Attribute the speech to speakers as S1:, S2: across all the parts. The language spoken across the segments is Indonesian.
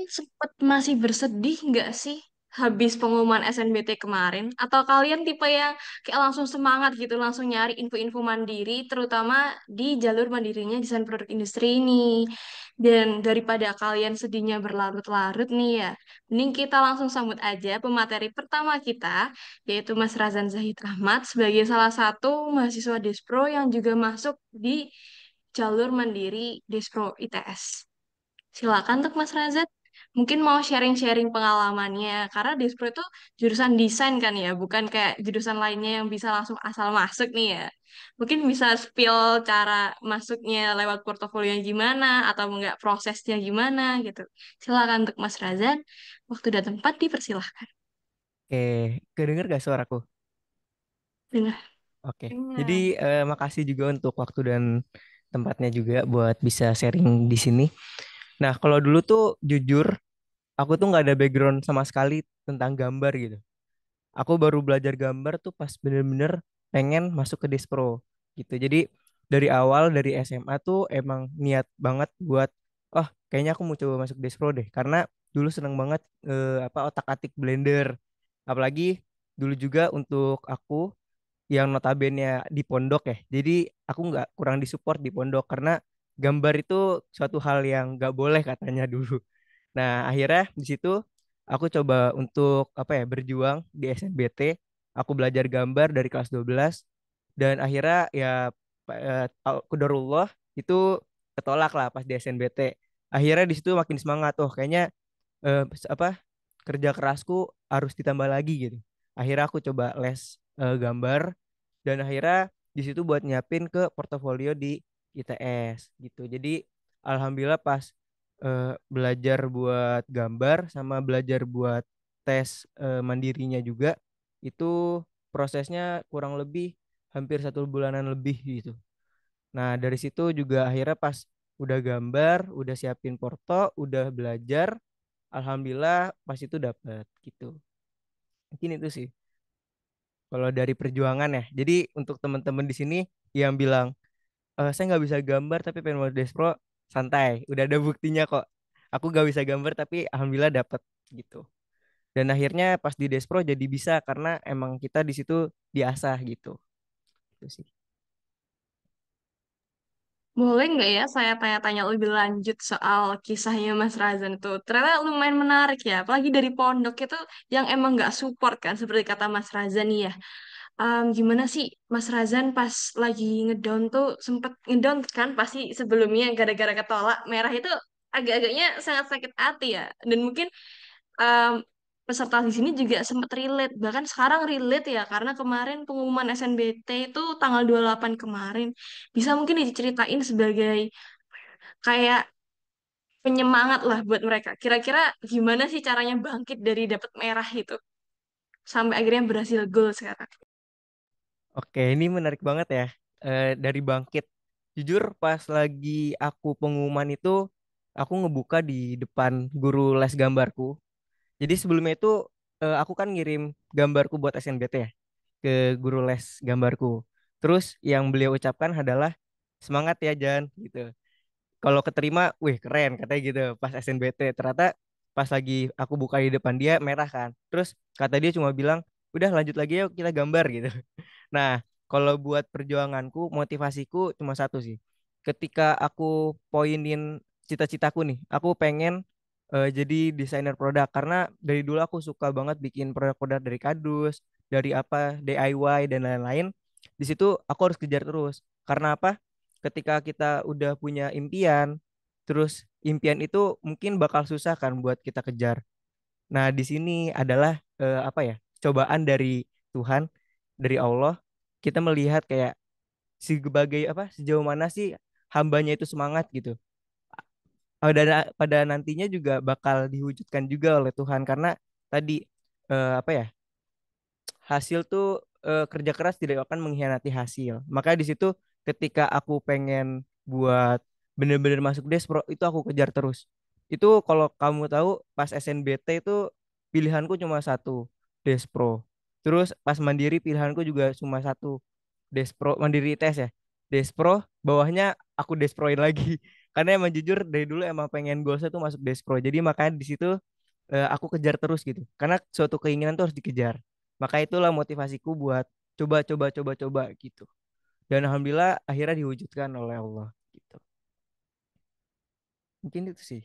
S1: Sempet masih bersedih nggak sih habis pengumuman SNBT kemarin? Atau kalian tipe yang kayak langsung semangat gitu, langsung nyari info-info mandiri, terutama di jalur mandirinya desain produk industri ini. Dan daripada kalian sedihnya berlarut-larut nih ya, mending kita langsung sambut aja pemateri pertama kita, yaitu Mas Razan Zahid Ahmad sebagai salah satu mahasiswa Despro yang juga masuk di jalur mandiri Despro ITS. Silakan untuk Mas Razak. Mungkin mau sharing-sharing pengalamannya. Karena Despro itu jurusan desain kan ya, bukan kayak jurusan lainnya yang bisa langsung asal masuk nih ya. Mungkin bisa spill cara masuknya lewat portofolio gimana, atau enggak prosesnya gimana gitu. Silakan untuk Mas Razak. Waktu dan tempat dipersilahkan.
S2: Oke, kedenger gak suaraku?
S1: Dengar.
S2: Oke, jadi
S1: Dengar.
S2: makasih juga untuk waktu dan tempatnya juga buat bisa sharing di sini. Nah, kalau dulu tuh jujur, aku tuh nggak ada background sama sekali tentang gambar gitu. Aku baru belajar gambar tuh pas bener-bener pengen masuk ke Despro gitu. Jadi dari awal dari SMA tuh emang niat banget buat, oh kayaknya aku mau coba masuk Despro deh. Karena dulu seneng banget apa otak-atik Blender. Apalagi dulu juga untuk aku yang notabene di pondok ya. Jadi aku nggak kurang disupport di pondok karena gambar itu suatu hal yang nggak boleh katanya dulu. Nah, akhirnya di situ aku coba untuk apa ya berjuang di SNBT. Aku belajar gambar dari kelas 12 dan akhirnya ya qadarullah itu ketolak lah pas di SNBT. Akhirnya di situ makin semangat. Oh, kayaknya apa kerja kerasku harus ditambah lagi gitu. Akhirnya aku coba les gambar dan akhirnya di situ buat nyiapin ke portofolio di ITS gitu. Jadi alhamdulillah pas belajar buat gambar sama belajar buat tes mandirinya juga itu prosesnya kurang lebih hampir 1 bulanan lebih gitu. Nah dari situ juga akhirnya pas udah gambar, udah siapin porto, udah belajar, alhamdulillah pas itu dapet gitu. Mungkin itu sih kalau dari perjuangan ya. Jadi untuk teman-teman di sini yang bilang saya nggak bisa gambar tapi pengen mau Despro, santai, udah ada buktinya kok. Aku nggak bisa gambar tapi alhamdulillah dapet gitu. Dan akhirnya pas di Despro jadi bisa karena emang kita di situ diasah gitu. Itu sih.
S1: Boleh nggak ya saya tanya-tanya lebih lanjut soal kisahnya Mas Razan tuh? Ternyata lumayan menarik ya, apalagi dari pondok itu yang emang nggak support kan, seperti kata Mas Razan nih ya. Gimana sih Mas Razan pas lagi ngedown tuh sempet ngedown kan pasti sebelumnya gara-gara ketolak merah itu agak-agaknya sangat sakit hati ya. Dan mungkin em, peserta di sini juga sempat relate, bahkan sekarang relate ya karena kemarin pengumuman SNBT itu tanggal 28 kemarin. Bisa mungkin diceritain sebagai kayak penyemangat lah buat mereka. Kira-kira gimana sih caranya bangkit dari dapat merah itu sampai akhirnya berhasil gol sekarang?
S2: Oke, ini menarik banget ya. Dari bangkit. Jujur pas lagi aku pengumuman itu aku ngebuka di depan guru les gambarku. Jadi sebelumnya itu aku kan ngirim gambarku buat SNBT ya ke guru les gambarku. Terus yang beliau ucapkan adalah semangat ya Jan gitu. Kalau keterima, wih keren katanya gitu pas SNBT. Ternyata pas lagi aku buka di depan dia merah kan. Terus kata dia cuma bilang, udah lanjut lagi yuk kita gambar gitu. Nah, kalau buat perjuanganku, motivasiku cuma satu sih. Ketika aku poinin cita-citaku nih, aku pengen jadi desainer produk karena dari dulu aku suka banget bikin produk-produk dari kardus, dari apa DIY dan lain-lain. Di situ aku harus kejar terus. Karena apa? Ketika kita udah punya impian, terus impian itu mungkin bakal susah kan buat kita kejar. Nah, di sini adalah apa ya? Cobaan dari Tuhan, dari Allah. Kita melihat kayak sebagai apa? Sejauh mana sih hambanya itu semangat gitu. Pada nantinya juga bakal diwujudkan juga oleh Tuhan karena tadi apa ya? Hasil tuh kerja keras tidak akan mengkhianati hasil. Maka di situ ketika aku pengen buat bener-bener masuk Despro itu aku kejar terus. Itu kalau kamu tahu pas SNBT itu pilihanku cuma satu, Despro. Terus pas Mandiri pilihanku juga cuma satu, Despro Mandiri tes ya. Despro bawahnya aku Desproin lagi. Karena emang jujur dari dulu emang pengen goalsnya tuh masuk Despro. Jadi makanya di situ aku kejar terus gitu. Karena suatu keinginan tuh harus dikejar. Maka itulah motivasiku buat coba coba coba coba gitu. Dan alhamdulillah akhirnya diwujudkan oleh Allah gitu. Mungkin itu sih.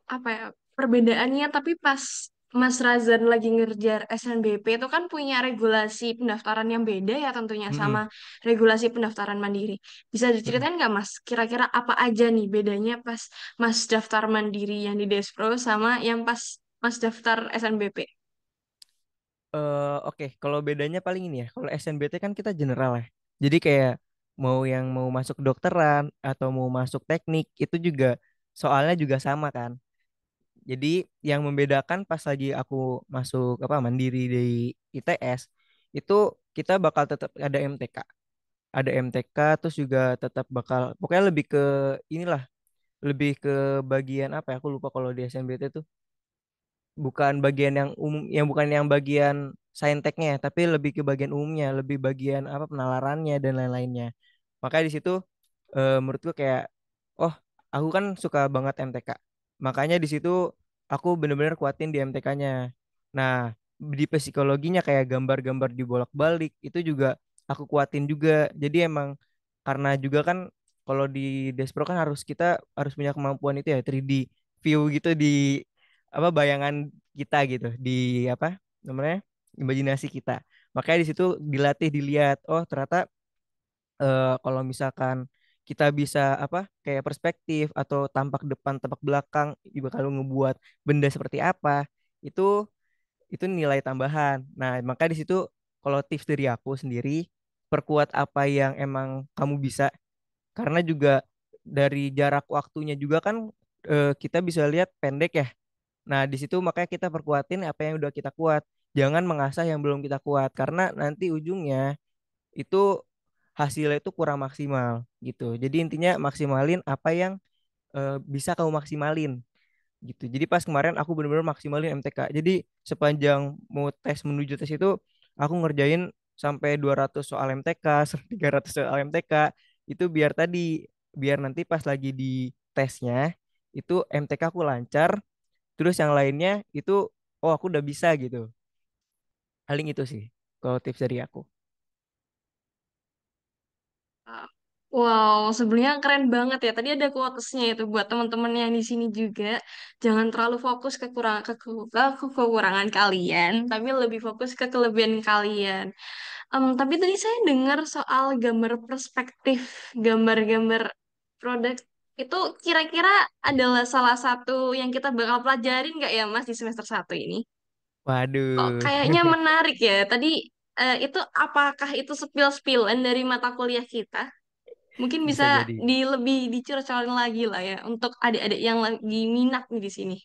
S1: Apa ya perbedaannya tapi pas Mas Razan lagi ngerjar SNBP itu kan punya regulasi pendaftaran yang beda ya tentunya sama
S2: Mm-mm,
S1: regulasi pendaftaran mandiri. Bisa
S2: mm-mm.
S1: diceritain nggak Mas? Kira-kira apa aja nih bedanya pas Mas daftar mandiri yang di Despro sama yang pas Mas daftar SNBP?
S2: Oke, kalau bedanya paling ini ya. Kalau SNBT kan kita general ya. Jadi kayak mau yang mau masuk kedokteran atau mau masuk teknik itu juga soalnya juga sama kan. Jadi yang membedakan pas lagi aku masuk apa mandiri di ITS itu kita bakal tetap ada MTK. Ada MTK terus juga tetap bakal pokoknya lebih ke inilah, lebih ke bagian apa ya? Aku lupa kalau di SNBT tuh bukan bagian yang umum, yang bukan yang bagian sainteknya tapi lebih ke bagian umumnya, lebih bagian apa penalarannya dan lain-lainnya. Makanya di situ menurutku kayak oh aku kan suka banget MTK, makanya di situ aku bener-bener kuatin di MTK-nya. Nah di psikologinya kayak gambar-gambar dibolak-balik itu juga aku kuatin juga. Jadi emang karena juga kan kalau di Despro kan kita harus punya kemampuan itu ya 3D view gitu di apa bayangan kita gitu di apa namanya imajinasi kita. Makanya di situ dilatih dilihat oh ternyata kalau misalkan kita bisa apa kayak perspektif atau tampak depan tampak belakang ibu kalau ngebuat benda seperti apa itu itu nilai tambahan. Nah maka di situ kalau tips dari aku sendiri perkuat apa yang emang kamu bisa karena juga dari jarak waktunya juga kan kita bisa lihat pendek ya. Nah, di situ makanya kita perkuatin apa yang udah kita kuat. Jangan mengasah yang belum kita kuat karena nanti ujungnya itu hasilnya itu kurang maksimal gitu. Jadi intinya maksimalin apa yang bisa kamu maksimalin gitu. Jadi pas kemarin aku benar-benar maksimalin MTK. Jadi sepanjang mau tes menuju tes itu aku ngerjain sampai 200 soal MTK, 300 soal MTK itu biar nanti pas lagi di tesnya itu MTK aku lancar, terus yang lainnya itu oh aku udah bisa gitu. Paling itu sih kalau tips dari aku.
S1: Wow, sebenarnya keren banget ya. Tadi ada quotesnya itu buat teman-teman yang di sini juga. Jangan terlalu fokus kekurangan kalian, tapi lebih fokus ke kelebihan kalian. Tapi tadi saya dengar soal gambar perspektif, gambar-gambar produk itu kira-kira adalah salah satu yang kita bakal pelajarin nggak ya Mas di semester satu ini? Kok
S2: Waduh,
S1: kayaknya menarik ya. Tadi itu apakah itu spill-spillan dari mata kuliah kita? Mungkin bisa
S2: bisa jadi.
S1: lebih dicurcolin lagi lah ya untuk adik-adik yang lagi minat nih di sini.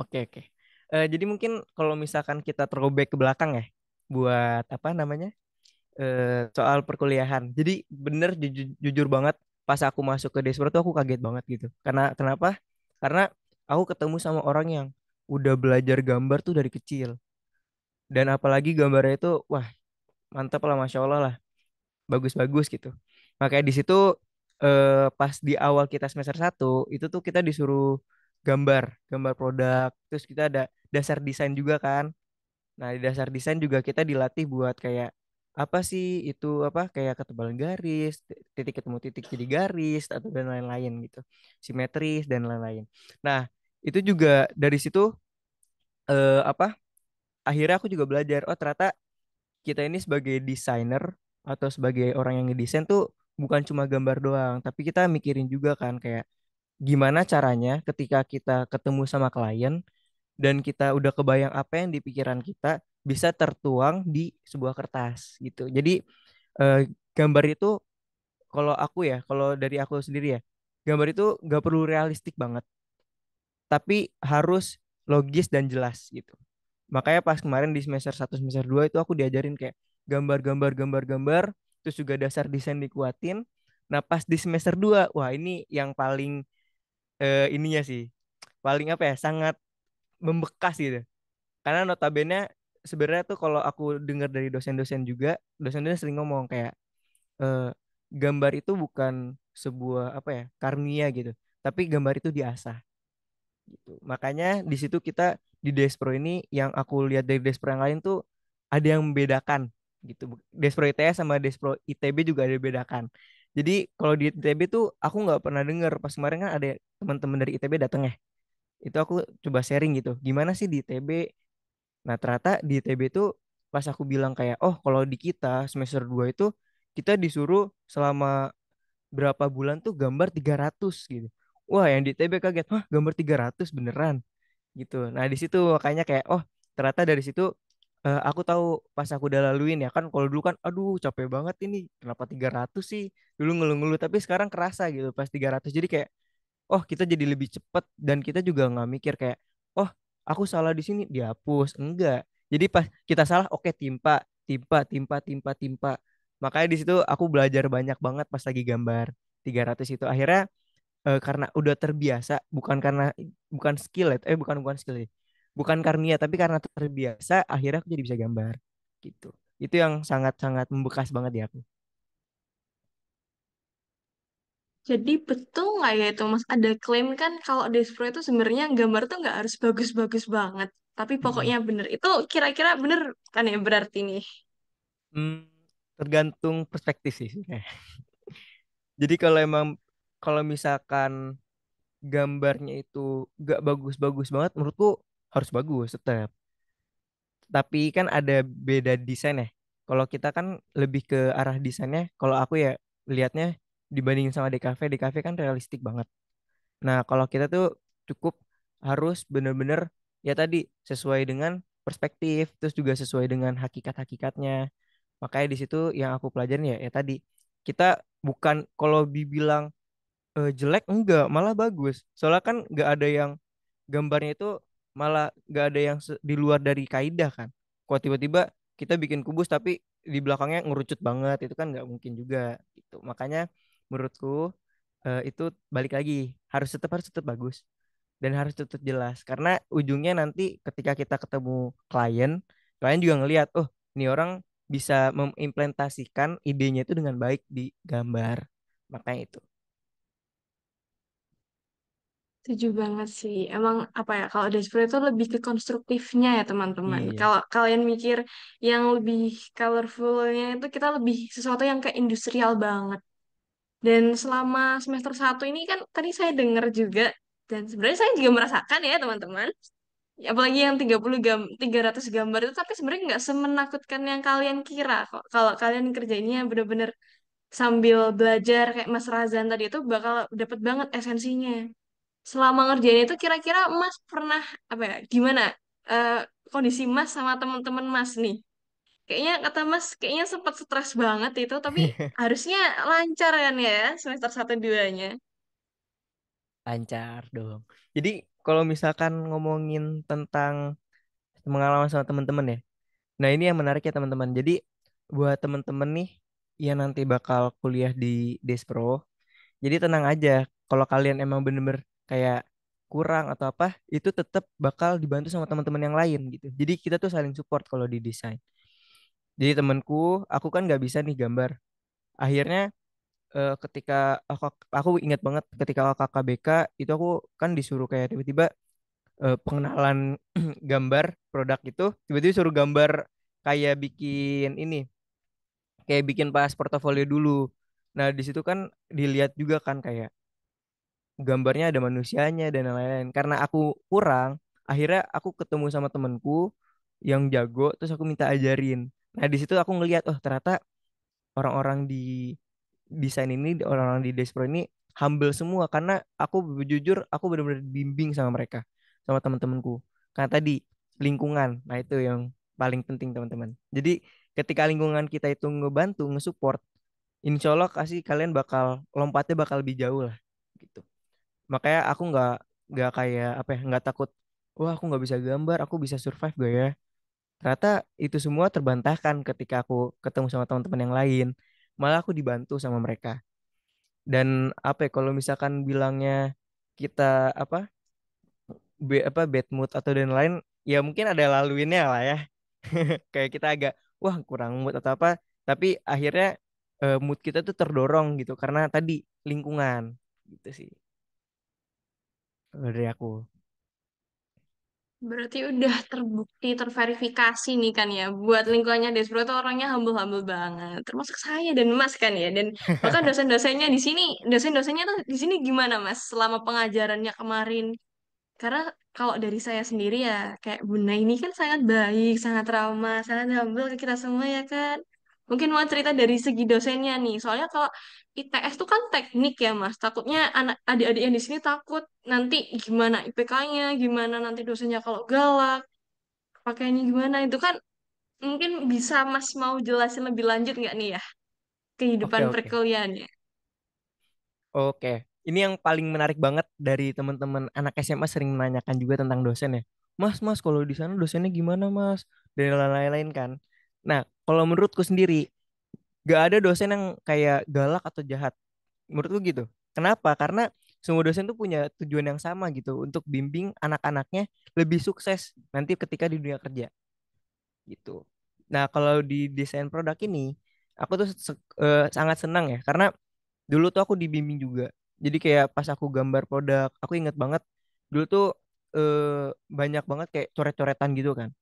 S2: Oke, oke. Jadi mungkin kalau misalkan kita throwback ke belakang ya, buat apa namanya soal perkuliahan. Jadi bener jujur banget pas aku masuk ke Despro tuh aku kaget banget gitu. Karena kenapa? Karena aku ketemu sama orang yang udah belajar gambar tuh dari kecil. Dan apalagi gambarnya itu wah mantap lah, masya Allah lah, bagus-bagus gitu. Makanya di situ pas di awal kita semester satu itu tuh kita disuruh gambar, gambar produk. Terus kita ada dasar desain juga kan. Nah, di dasar desain juga kita dilatih buat kayak apa sih itu apa kayak ketebalan garis, titik ketemu titik jadi garis atau dan lain-lain gitu. Simetris dan lain-lain. Nah, itu juga dari situ apa akhirnya aku juga belajar oh ternyata kita ini sebagai desainer atau sebagai orang yang ngedesain tuh bukan cuma gambar doang, tapi kita mikirin juga kan kayak gimana caranya ketika kita ketemu sama klien dan kita udah kebayang apa yang di pikiran kita bisa tertuang di sebuah kertas gitu. Jadi eh, gambar itu kalau aku ya, kalau dari aku sendiri ya, gambar itu nggak perlu realistik banget, tapi harus logis dan jelas gitu. Makanya pas kemarin di semester satu semester 2 itu aku diajarin kayak gambar-gambar, terus juga dasar desain dikuatin. Nah, pas di semester 2 wah ini yang paling ininya sih, paling apa ya, sangat membekas gitu. Karena notabene sebenarnya tuh kalau aku dengar dari dosen-dosen juga, dosen-dosen sering ngomong kayak eh, gambar itu bukan sebuah apa ya, karunia gitu. Tapi gambar itu diasah gitu. Makanya di situ kita di Despro ini yang aku lihat dari Despro yang lain tuh ada yang membedakan gitu. Despro ITS sama Despro ITB juga ada yang membedakan. Jadi kalau di ITB tuh aku nggak pernah dengar pas kemarin kan ada teman-teman dari ITB datang ya. Itu aku coba sharing gitu. Gimana sih di ITB? Nah, ternyata di ITB tuh pas aku bilang kayak, oh kalau di kita semester 2 itu kita disuruh selama berapa bulan tuh gambar 300 gitu. Wah, yang di ITB kaget, hah gambar 300 beneran gitu. Nah, di situ makanya kayak, oh ternyata dari situ aku tahu pas aku udah laluin ya kan kalau dulu kan aduh capek banget ini kenapa 300 sih dulu ngeluh-ngeluh tapi sekarang kerasa gitu pas 300 jadi kayak oh kita jadi lebih cepet dan kita juga nggak mikir kayak oh aku salah di sini dihapus enggak jadi pas kita salah oke timpa timpa timpa timpa timpa makanya di situ aku belajar banyak banget pas lagi gambar 300 itu akhirnya karena udah terbiasa bukan skill ya bukan skill ya bukan karunia tapi karena terbiasa akhirnya aku jadi bisa gambar gitu itu yang sangat-sangat membekas banget di aku.
S1: Jadi betul nggak ya itu Mas? Ada klaim kan kalau Despro itu sebenarnya gambar tuh nggak harus bagus-bagus banget. Tapi
S2: Mm-mm.
S1: pokoknya bener. Itu kira-kira bener kan ya berarti nih.
S2: Hmm, tergantung perspektif sih sebenarnya. Jadi kalau emang kalau misalkan gambarnya itu gak bagus-bagus banget, menurutku harus bagus tetap. Tapi kan ada beda desain ya. Kalau kita kan lebih ke arah desainnya. Kalau aku ya lihatnya dibandingin sama DKV, DKV kan realistik banget. Nah, kalau kita tuh cukup harus bener-bener ya tadi sesuai dengan perspektif, terus juga sesuai dengan hakikat-hakikatnya. Makanya di situ yang aku pelajarin ya tadi kita bukan kalau dibilang jelek enggak malah bagus soalnya kan nggak ada yang gambarnya itu malah nggak ada yang di luar dari kaidah kan kok tiba-tiba kita bikin kubus tapi di belakangnya ngerucut banget itu kan nggak mungkin juga gitu makanya menurutku itu balik lagi harus tetap bagus dan harus tetap jelas karena ujungnya nanti ketika kita ketemu klien klien juga ngelihat oh ini orang bisa mengimplementasikan idenya itu dengan baik di gambar makanya itu.
S1: Setuju banget sih. Emang apa ya, kalau Despro itu lebih ke konstruktifnya ya teman-teman.
S2: Iya.
S1: Kalau kalian mikir yang lebih colorfulnya itu kita lebih sesuatu yang ke industrial banget. Dan selama semester satu ini kan tadi saya dengar juga, dan sebenarnya saya juga merasakan ya teman-teman. Apalagi yang 300 gambar itu, tapi sebenarnya nggak semenakutkan yang kalian kira kok. Kalau kalian kerjainnya bener-bener sambil belajar kayak Mas Razan tadi itu bakal dapet banget esensinya. Selama ngerjain itu kira-kira Mas pernah apa ya? Gimana eh, kondisi Mas sama teman-teman Mas nih? Kayaknya kata Mas kayaknya sempat stres banget itu, tapi harusnya lancar kan ya semester satu 2-nya.
S2: Lancar dong. Jadi kalau misalkan ngomongin tentang pengalaman sama teman-teman ya. Nah ini yang menarik ya teman-teman. Jadi buat teman-teman nih yang nanti bakal kuliah di Despro, jadi tenang aja. Kalau kalian emang bener-bener kayak kurang atau apa, itu tetap bakal dibantu sama teman-teman yang lain gitu. Jadi kita tuh saling support kalau di desain. Jadi temanku, aku kan nggak bisa nih gambar. Akhirnya ketika aku ingat banget ketika KKBK itu aku kan disuruh kayak tiba-tiba pengenalan gambar produk itu tiba-tiba suruh gambar kayak bikin ini kayak bikin pas portofolio dulu. Nah, di situ kan dilihat juga kan kayak gambarnya ada manusianya dan lain-lain. Karena aku kurang, akhirnya aku ketemu sama temanku yang jago terus aku minta ajarin. Nah, di situ aku ngelihat oh ternyata orang-orang di desain ini orang-orang di Despro ini humble semua karena aku jujur aku benar-benar bimbing sama mereka sama teman-temanku karena tadi lingkungan nah itu yang paling penting teman-teman jadi ketika lingkungan kita itu ngebantu ngesupport insya Allah kasih kalian bakal lompatnya bakal lebih jauh lah gitu makanya aku nggak kayak apa ya nggak takut wah aku nggak bisa gambar aku bisa survive gak ya ternyata itu semua terbantahkan ketika aku ketemu sama teman-teman yang lain malah aku dibantu sama mereka dan apa ya kalau misalkan bilangnya kita apa apa bad mood atau dan lain ya mungkin ada laluinnya lah ya kayak kita agak wah kurang mood atau apa tapi akhirnya mood kita tuh terdorong gitu karena tadi lingkungan gitu sih kalau dari aku.
S1: Berarti udah terbukti, terverifikasi nih kan ya. Buat lingkungannya Despro itu orangnya humble-humble banget. Termasuk saya dan Mas kan ya. Dan bahkan dosen-dosennya di sini, dosen-dosennya tuh di sini gimana Mas selama pengajarannya kemarin? Karena kalau dari saya sendiri ya, kayak Bunda ini kan sangat baik, sangat ramah, sangat humble ke kita semua ya kan. Mungkin mau cerita dari segi dosennya nih. Soalnya kalau ITS tuh kan teknik ya Mas. Takutnya anak adik-adik yang di sini takut nanti gimana IPK-nya, gimana nanti dosennya kalau galak, pakainya gimana. Itu kan mungkin bisa Mas mau jelasin lebih lanjut nggak nih ya kehidupan
S2: Oke, oke.
S1: perkuliahannya?
S2: Oke, ini yang paling menarik banget dari teman-teman anak SMA sering menanyakan juga tentang dosen ya. Mas, kalau di sana dosennya gimana, Mas? Dan lain-lain kan. Nah, kalau menurutku sendiri, gak ada dosen yang kayak galak atau jahat. Menurutku gitu. Kenapa? Karena semua dosen tuh punya tujuan yang sama gitu untuk bimbing anak-anaknya lebih sukses nanti ketika di dunia kerja gitu. Nah, kalau di desain produk ini, aku tuh sangat senang ya karena dulu tuh aku dibimbing juga. Jadi kayak pas aku gambar produk, aku inget banget dulu tuh banyak banget kayak coret-coretan gitu kan.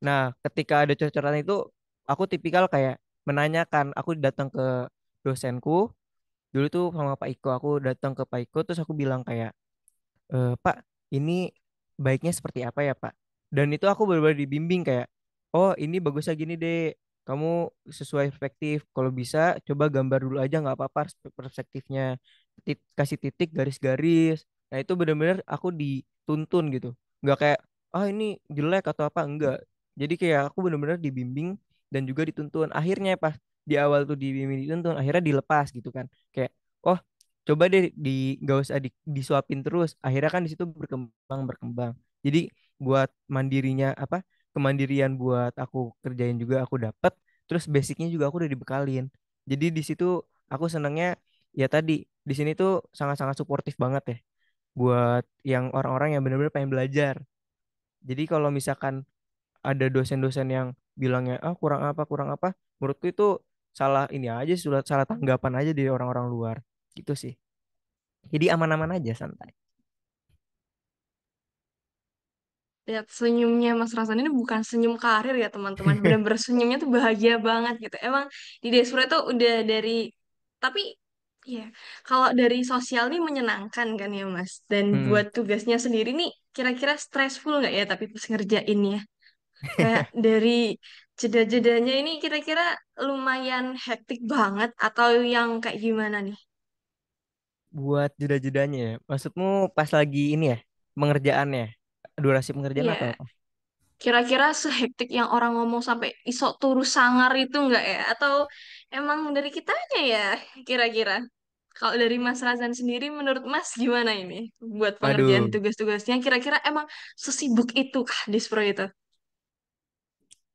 S2: Nah, ketika ada coret-coretan itu, aku tipikal kayak menanyakan, aku datang ke dosenku, dulu tuh sama Pak Iko, aku datang ke Pak Iko, terus aku bilang kayak, Pak, ini baiknya seperti apa ya, Pak? Dan itu aku benar-benar dibimbing kayak, oh ini bagusnya gini deh, kamu sesuai perspektif. Kalau bisa, coba gambar dulu aja nggak apa-apa perspektifnya. Kasih titik, garis-garis. Nah itu benar-benar aku dituntun gitu. Nggak kayak, ah ini jelek atau apa, enggak. Jadi kayak aku benar-benar dibimbing dan juga dituntun. Akhirnya pas di awal tuh dibimbing dituntun, akhirnya dilepas gitu kan. Kayak, oh coba deh gak usah disuapin terus akhirnya kan di situ berkembang berkembang jadi buat mandirinya apa kemandirian buat aku kerjain juga aku dapet terus basicnya juga aku udah dibekalin jadi di situ aku senangnya ya tadi di sini tuh sangat-sangat suportif banget ya buat yang orang-orang yang benar-benar pengen belajar jadi kalau misalkan ada dosen-dosen yang bilangnya ah kurang apa menurutku itu salah ini aja sudah salah tanggapan aja dari orang-orang luar gitu sih. Jadi aman-aman aja santai.
S1: Lihat senyumnya Mas Rasan ini bukan senyum karir ya teman-teman. Benar-benar senyumnya tuh bahagia banget gitu. Emang di Despro itu udah dari tapi ya kalau dari sosial nih menyenangkan kan ya Mas. Dan
S2: Hmm.
S1: buat tugasnya sendiri nih kira-kira stressful nggak ya tapi pas ngerjainnya. Kayak dari jeda-jedanya ini kira-kira lumayan hektik banget atau yang kayak gimana nih?
S2: Buat jeda-jedanya ya. Maksudmu pas lagi ini ya, pengerjaannya. Durasi pengerjaan
S1: Iya,
S2: atau apa?
S1: kira-kira sehektik yang orang ngomong sampai iso turu sangar itu enggak ya? Atau emang dari kitanya ya kira-kira? Kalau dari Mas Razan sendiri, menurut Mas gimana ini? Buat pengerjaan
S2: Aduh,
S1: tugas-tugasnya, kira-kira emang sesibuk itu kah Dispro itu?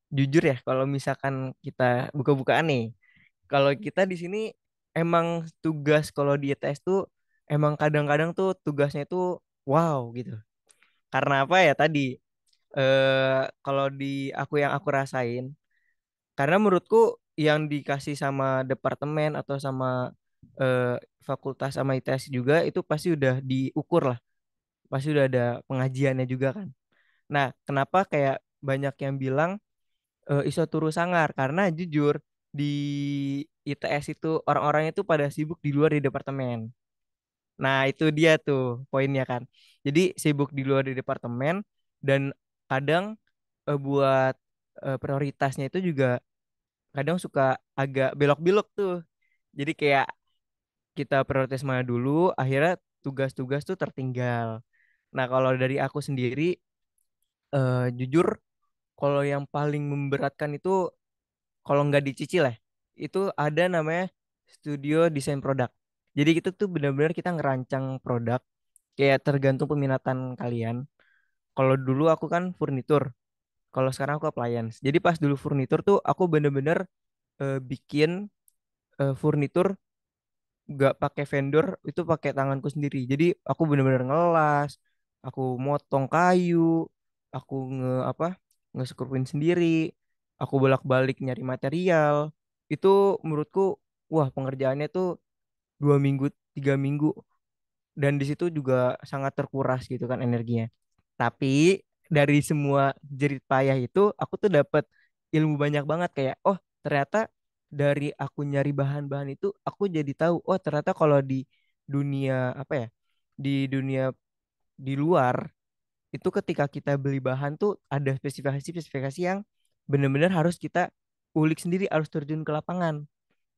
S2: jujur ya kalau misalkan kita buka-bukaan nih. Kalau kita di sini emang tugas kalau di ETS tuh emang kadang-kadang tuh tugasnya tuh wow gitu. Karena apa ya tadi kalau di aku yang aku rasain karena menurutku yang dikasih sama departemen atau sama fakultas sama ITS juga itu pasti udah diukur lah, pasti udah ada pengajiannya juga kan. Nah, kenapa kayak banyak yang bilang iso turu sangar? Karena jujur di ITS itu orang-orang itu pada sibuk di luar di departemen. Nah, itu dia tuh poinnya kan. Jadi sibuk di luar di departemen dan kadang buat prioritasnya itu juga kadang suka agak belok-belok tuh. Jadi kayak kita prioritas mana dulu, akhirnya tugas-tugas tuh tertinggal. Nah, kalau dari aku sendiri, jujur, kalau yang paling memberatkan itu, kalau nggak dicicil ya, itu ada namanya studio desain produk. Jadi itu tuh benar-benar kita ngerancang produk, kayak tergantung peminatan kalian. Kalau dulu aku kan furnitur, kalau sekarang aku appliance. Jadi pas dulu furnitur tuh aku bener-bener bikin furnitur nggak pakai vendor itu pakai tanganku sendiri jadi aku bener-bener ngelas aku motong kayu aku apa ngeskrupin sendiri aku bolak-balik nyari material itu menurutku wah pengerjaannya tuh 2 minggu 3 minggu, dan di situ juga sangat terkuras gitu kan energinya. Tapi dari semua jerit payah itu aku tuh dapat ilmu banyak banget, kayak oh ternyata dari aku nyari bahan-bahan itu aku jadi tahu oh ternyata kalau di dunia apa ya, di dunia di luar itu ketika kita beli bahan tuh ada spesifikasi-spesifikasi yang benar-benar harus kita ulik sendiri, harus terjun ke lapangan.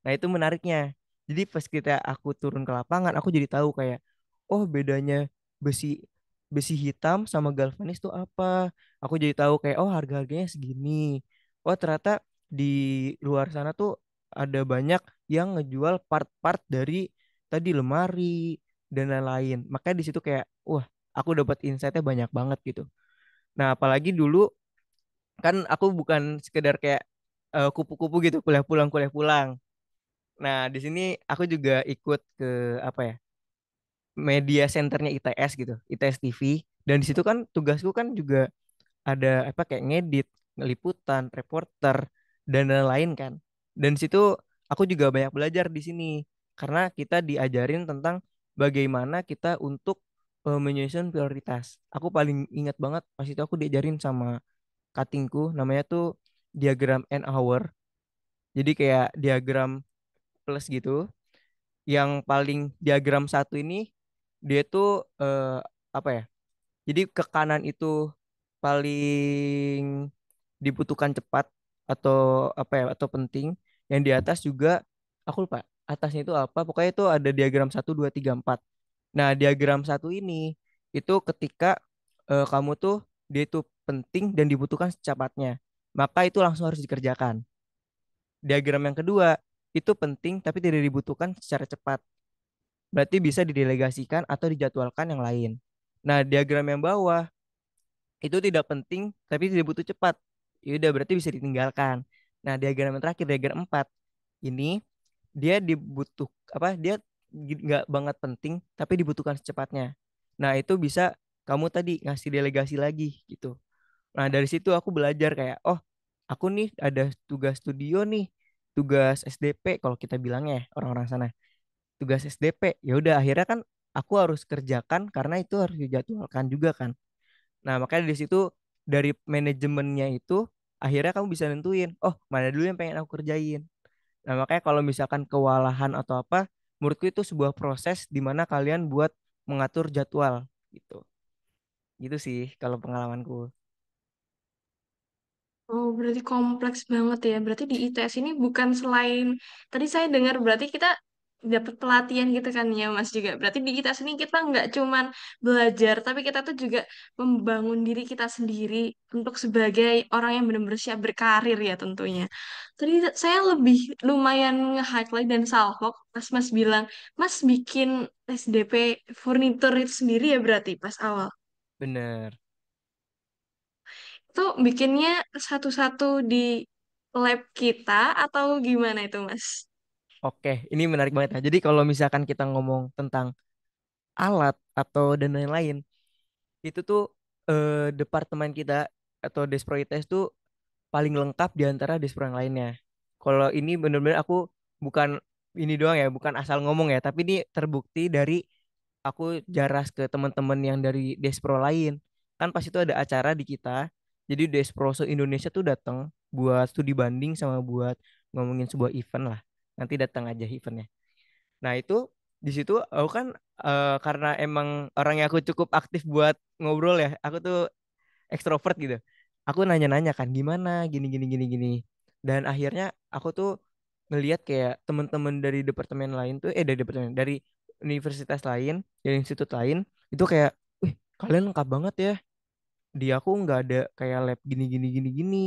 S2: Nah, itu menariknya. Jadi pas aku turun ke lapangan, aku jadi tahu kayak, oh bedanya besi besi hitam sama galvanis tuh apa. Aku jadi tahu kayak, oh harga-harganya segini. Oh ternyata di luar sana tuh ada banyak yang ngejual part-part dari tadi lemari dan lain-lain. Makanya di situ kayak, wah aku dapat insight-nya banyak banget gitu. Nah apalagi dulu kan aku bukan sekedar kayak kupu-kupu gitu, kuliah pulang. Nah, di sini aku juga ikut ke apa ya, media centernya ITS gitu, ITS TV. Dan di situ kan tugasku kan juga ada apa kayak ngedit, ngeliputan, reporter dan lain-lain kan. Dan di situ aku juga banyak belajar di sini karena kita diajarin tentang bagaimana kita untuk menyusun prioritas. Aku paling ingat banget pas itu aku diajarin sama katingku, namanya tuh diagram N hour. Jadi kayak diagram plus gitu. Yang paling diagram satu ini dia tuh apa ya? Jadi ke kanan itu paling dibutuhkan cepat atau apa ya, atau penting. Yang di atas juga aku lupa atasnya itu apa. Pokoknya itu ada diagram 1, 2, 3, 4. Nah, diagram satu ini itu ketika kamu tuh dia itu penting dan dibutuhkan secepatnya. Maka itu langsung harus dikerjakan. Diagram yang kedua itu penting tapi tidak dibutuhkan secara cepat. Berarti bisa didelegasikan atau dijadwalkan yang lain. Nah, diagram yang bawah itu tidak penting tapi tidak butuh cepat. Ya udah berarti bisa ditinggalkan. Nah, diagram yang terakhir, diagram 4 ini dia dibutuh apa? Dia nggak banget penting tapi dibutuhkan secepatnya. Nah, itu bisa kamu tadi ngasih delegasi lagi gitu. Nah, dari situ aku belajar kayak, oh, aku nih ada tugas studio nih, tugas SDP kalau kita bilangnya ya, orang-orang sana tugas SDP. Ya udah akhirnya kan aku harus kerjakan karena itu harus dijadwalkan juga kan. Nah, makanya di situ dari manajemennya itu akhirnya kamu bisa nentuin, oh, mana dulu yang pengen aku kerjain. Nah, makanya kalau misalkan kewalahan atau apa, menurutku itu sebuah proses di mana kalian buat mengatur jadwal gitu. Gitu sih kalau pengalamanku.
S1: Oh, berarti kompleks banget ya. Berarti di ITS ini bukan selain tadi saya dengar berarti kita dapat pelatihan gitu kan ya Mas juga. Berarti di ITS ini kita nggak cuman belajar, tapi kita tuh juga membangun diri kita sendiri untuk sebagai orang yang benar-benar siap berkarir ya tentunya. Tadi saya lebih lumayan nge-highlight dan salvok pas Mas bilang, Mas bikin SDP furnitur itu sendiri ya berarti pas awal.
S2: Bener.
S1: Itu bikinnya satu-satu di lab kita atau gimana itu, Mas?
S2: Oke, ini menarik banget ya. Jadi kalau misalkan kita ngomong tentang alat atau dan lain-lain, itu tuh departemen kita atau Desproites tuh paling lengkap di antara Despro yang lainnya. Kalau ini bener-bener aku bukan ini doang ya, bukan asal ngomong ya, tapi ini terbukti dari aku jaras ke teman-teman yang dari Despro lain. Kan pas itu ada acara di kita, jadi Despro se-Indonesia tuh datang buat studi banding sama buat ngomongin sebuah event lah. Nanti datang aja eventnya. Nah itu di situ aku kan karena emang orangnya aku cukup aktif buat ngobrol ya, aku tuh ekstrovert gitu. Aku nanya-nanya kan gimana gini gini gini gini. Dan akhirnya aku tuh ngelihat kayak teman-teman dari departemen lain tuh dari departemen dari universitas lain, dari institut lain itu kayak, wih kalian lengkap banget ya. Di aku nggak ada kayak lab gini gini gini gini.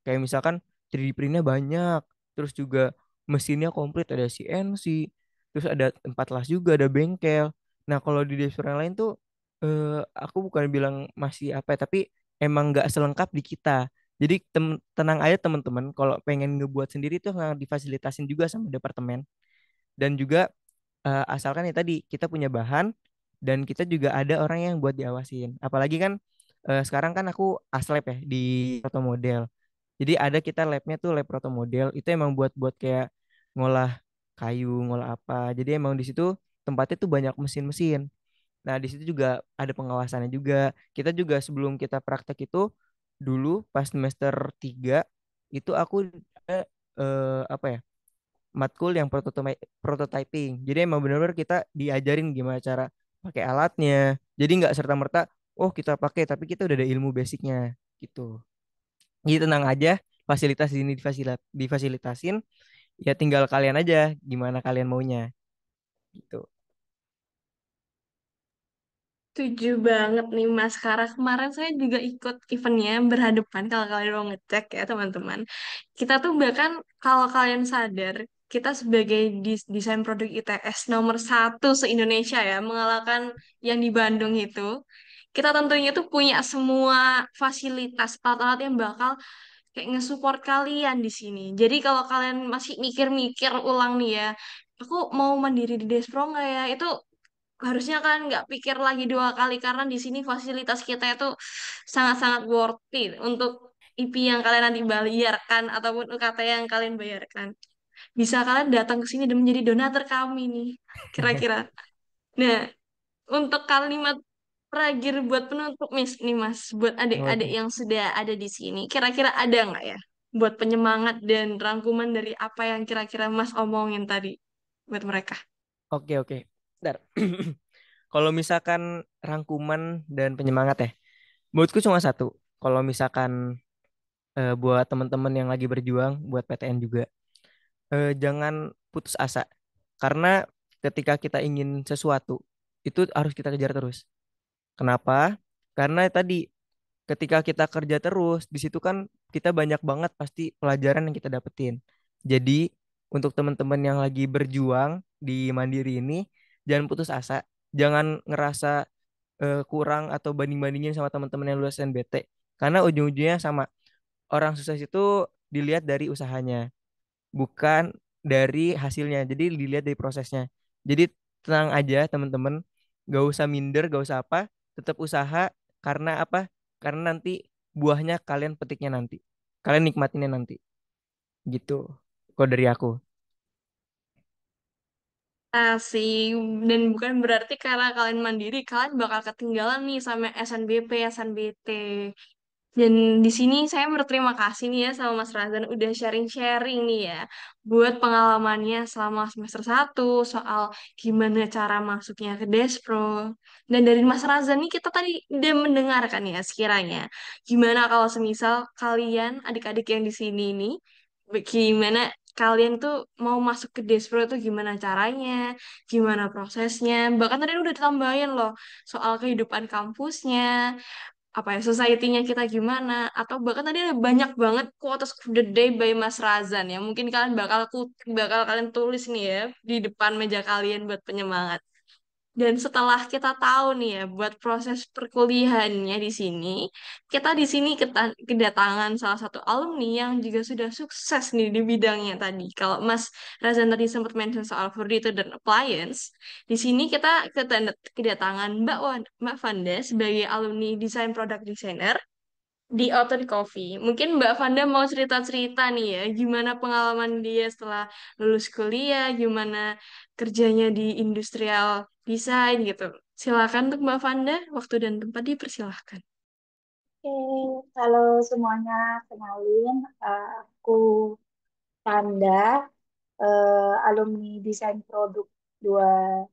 S2: Kayak misalkan 3D printnya banyak, terus juga mesinnya komplit ada CNC, terus ada tempat las juga, ada bengkel. Nah kalau di dashboard yang lain tuh aku bukan bilang masih apa ya, tapi emang nggak selengkap di kita. Jadi tenang aja teman-teman, kalau pengen ngebuat sendiri tuh nggak difasilitasin juga sama departemen. Dan juga asalkan ya tadi kita punya bahan dan kita juga ada orang yang buat diawasin. Apalagi kan sekarang kan aku aslab ya di foto model. Jadi ada kita labnya tuh lab proto model itu emang buat buat kayak ngolah kayu, ngolah apa. Jadi emang di situ tempatnya tuh banyak mesin-mesin. Nah, di situ juga ada pengawasannya juga. Kita juga sebelum kita praktek itu dulu pas semester 3 itu aku ada apa ya? Matkul yang prototyping. Jadi emang benar-benar kita diajarin gimana cara pakai alatnya. Jadi nggak serta-merta oh kita pakai tapi kita udah ada ilmu basicnya gitu. Jadi tenang aja, fasilitas ini difasilitasin, ya tinggal kalian aja gimana kalian maunya gitu.
S1: Setuju banget nih Mas. Karena kemarin saya juga ikut eventnya berhadapan kalau kalian mau ngecek ya teman-teman. Kita tuh bahkan kalau kalian sadar, kita sebagai desain produk ITS nomor satu se-Indonesia ya, mengalahkan yang di Bandung itu. Kita tentunya tuh punya semua fasilitas alat-alat yang bakal kayak nge-support kalian di sini. Jadi kalau kalian masih mikir-mikir ulang nih ya, aku mau mandiri di Despro nggak ya? Itu harusnya kan nggak pikir lagi dua kali karena di sini fasilitas kita itu sangat-sangat worth it untuk IP yang kalian nanti bayarkan ataupun UKT yang kalian bayarkan. Bisa kalian datang ke sini dan menjadi donatur kami nih, kira-kira. Nah, untuk kalimat terakhir buat penutup nih Mas, buat adik-adik
S2: Waduh.
S1: yang sudah ada di sini, kira-kira ada nggak ya? Buat penyemangat dan rangkuman dari apa yang kira-kira Mas omongin tadi buat mereka.
S2: Oke, oke. Bentar. Kalau misalkan rangkuman dan penyemangat ya, menurutku cuma satu. Kalau misalkan buat teman-teman yang lagi berjuang, buat PTN juga, jangan putus asa. Karena ketika kita ingin sesuatu, itu harus kita kejar terus. Kenapa? Karena tadi ketika kita kerja terus, di situ kan kita banyak banget pasti pelajaran yang kita dapetin. Jadi untuk teman-teman yang lagi berjuang di Mandiri ini, jangan putus asa, jangan ngerasa kurang atau banding-bandingin sama teman-teman yang lulus SNBT. Karena ujung-ujungnya sama, orang sukses itu dilihat dari usahanya, bukan dari hasilnya. Jadi dilihat dari prosesnya. Jadi tenang aja teman-teman, gak usah minder, gak usah apa, tetap usaha karena apa? Karena nanti buahnya kalian petiknya nanti, kalian nikmatinnya nanti, gitu. Kok dari aku.
S1: Asik. Dan bukan berarti karena kalian mandiri, kalian bakal ketinggalan nih sama SNBP, SNBT. Dan di sini saya berterima kasih nih ya sama Mas Razan udah sharing-sharing nih ya buat pengalamannya selama semester satu soal gimana cara masuknya ke Despro. Dan dari Mas Razan nih kita tadi udah mendengarkan ya sekiranya gimana kalau semisal kalian adik-adik yang di sini nih gimana kalian tuh mau masuk ke Despro itu gimana caranya, gimana prosesnya. Bahkan tadi udah ditambahin loh soal kehidupan kampusnya, apa ya society-nya kita gimana, atau bahkan tadi ada banyak banget quotes of the day by Mas Razan ya mungkin kalian bakal kalian tulis nih ya di depan meja kalian buat penyemangat. Dan setelah kita tahu nih ya buat proses perkuliahannya di sini, kita di sini kedatangan salah satu alumni yang juga sudah sukses nih di bidangnya tadi. Kalau Mas Razan tadi sempat mention soal furniture dan appliance, di sini kita kedatangan Mbak Vanda sebagai alumni desain product designer di Open Coffee. Mungkin Mbak Vanda mau cerita-cerita nih ya, gimana pengalaman dia setelah lulus kuliah, gimana kerjanya di industrial design gitu. Silakan untuk Mbak Vanda, waktu dan tempat dipersilahkan.
S3: Oke, halo semuanya, kenalin, aku Tanda, alumni desain produk dua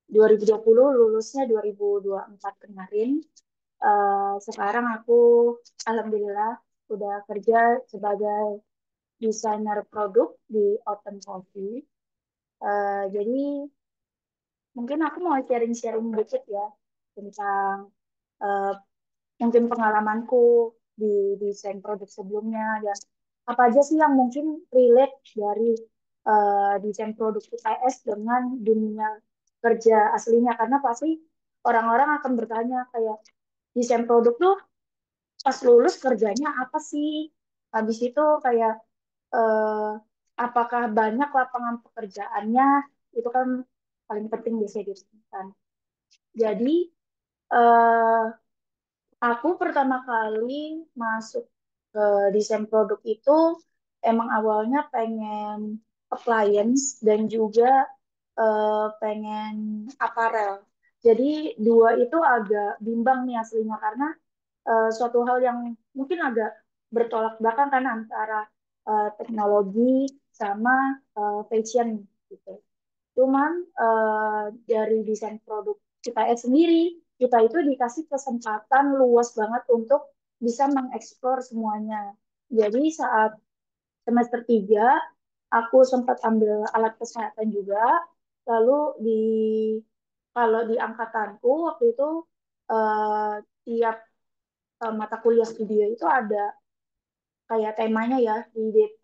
S3: 2020, lulusnya 2024 kemarin. Sekarang aku, alhamdulillah, udah kerja sebagai desainer produk di Open Coffee. Jadi mungkin aku mau sharing-sharing dikit ya tentang eh, mungkin pengalamanku di desain produk sebelumnya dan apa aja sih yang mungkin relate dari desain produk ITS dengan dunia kerja aslinya karena pasti orang-orang akan bertanya kayak desain produk tuh pas lulus kerjanya apa sih? Habis itu kayak eh, apakah banyak lapangan pekerjaannya? Itu kan paling penting biasanya ditanyakan. Jadi eh, aku pertama kali masuk ke desain produk itu emang awalnya pengen appliance dan juga pengen aparel. Jadi dua itu agak bimbang nih aslinya karena suatu hal yang mungkin agak bertolak belakang kan antara teknologi sama fashion gitu. Cuman dari desain produk kita sendiri, kita itu dikasih kesempatan luas banget untuk bisa mengeksplor semuanya. Jadi saat semester 3 aku sempat ambil alat kesehatan juga. Lalu di kalau di angkatanku waktu itu eh, tiap mata kuliah studio itu ada kayak temanya ya di DP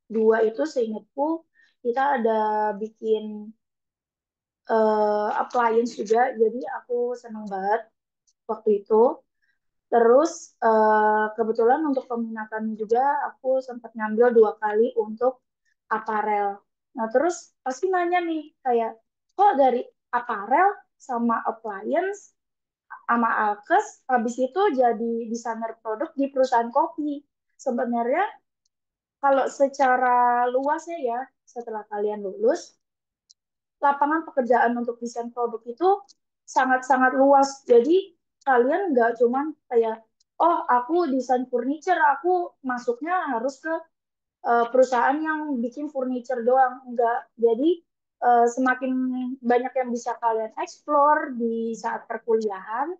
S3: 2 itu seingatku kita ada bikin appliance juga. Jadi aku senang banget waktu itu. Terus kebetulan untuk peminatan juga aku sempat ngambil 2 kali untuk aparel. Nah terus pasti nanya nih kayak kok dari aparel sama appliance sama Alkes habis itu jadi desainer produk di perusahaan kopi. Sebenarnya kalau secara luasnya ya setelah kalian lulus lapangan pekerjaan untuk desain produk itu sangat-sangat luas. Jadi kalian nggak cuman kayak, oh aku desain furniture, aku masuknya harus ke perusahaan yang bikin furniture doang. Enggak. Jadi semakin banyak yang bisa kalian explore di saat perkuliahan,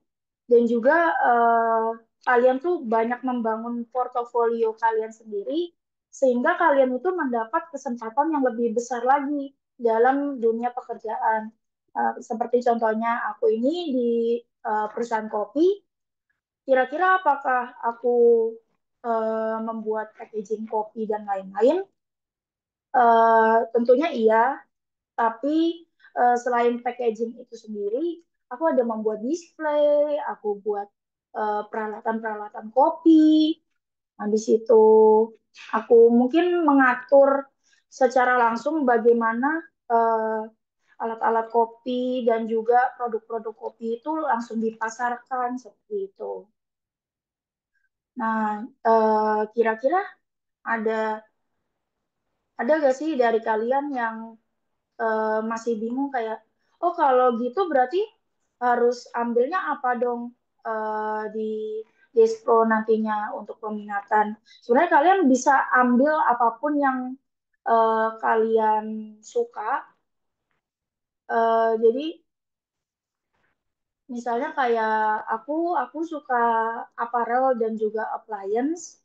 S3: dan juga kalian tuh banyak membangun portofolio kalian sendiri sehingga kalian itu mendapat kesempatan yang lebih besar lagi dalam dunia pekerjaan. Seperti contohnya aku ini di perusahaan kopi, kira-kira apakah aku membuat packaging kopi dan lain-lain? Tentunya iya, tapi selain packaging itu sendiri, aku ada membuat display, aku buat peralatan-peralatan kopi. Habis itu aku mungkin mengatur secara langsung bagaimana eh, alat-alat kopi dan juga produk-produk kopi itu langsung dipasarkan seperti itu. Nah, kira-kira ada ada gak sih dari kalian yang masih bingung kayak, oh kalau gitu berarti harus ambilnya apa dong di Despro nantinya untuk peminatan. Sebenarnya kalian bisa ambil apapun yang kalian suka. Jadi misalnya kayak aku suka apparel dan juga appliance.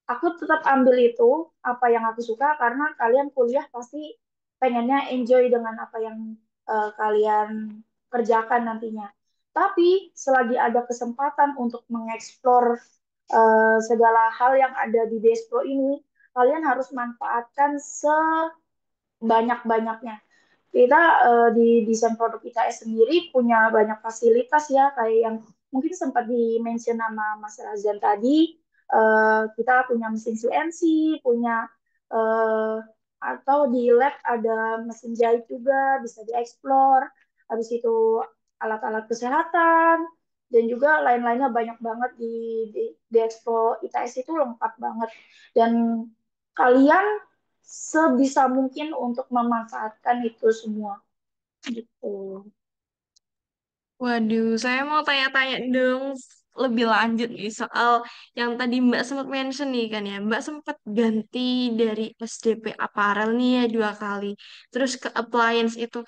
S3: Aku tetap ambil itu apa yang aku suka karena kalian kuliah pasti pengennya enjoy dengan apa yang kalian kerjakan nantinya. Tapi selagi ada kesempatan untuk mengeksplor segala hal yang ada di Despro ini, kalian harus manfaatkan sebanyak-banyaknya. Kita di desain produk IKS sendiri punya banyak fasilitas ya, kayak yang mungkin sempat di-mention sama Mas Razan tadi. Kita punya mesin CNC, punya uh, atau di lab ada mesin jahit juga, bisa dieksplor. Habis itu alat-alat kesehatan, dan juga lain-lainnya banyak banget di Expo ITS itu lengkap banget. Dan kalian sebisa mungkin untuk memanfaatkan itu semua gitu.
S1: Waduh, saya mau tanya-tanya dong lebih lanjut nih soal yang tadi Mbak sempat mention nih kan ya. Mbak sempat ganti dari SDP apparel nih ya 2 kali. Terus ke appliance itu.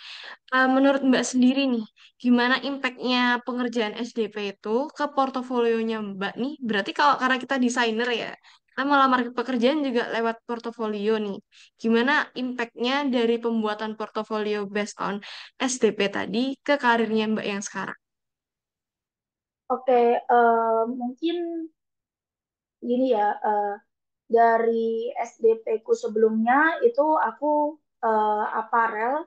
S1: Menurut Mbak sendiri nih, gimana impactnya pengerjaan SDP itu ke portofolionya Mbak nih? Berarti kalau karena kita desainer ya, kita melamar pekerjaan juga lewat portofolio nih. Gimana impactnya dari pembuatan portofolio based on SDP tadi ke karirnya Mbak yang sekarang?
S3: Oke, mungkin gini ya, dari SDP ku sebelumnya itu aku aparel,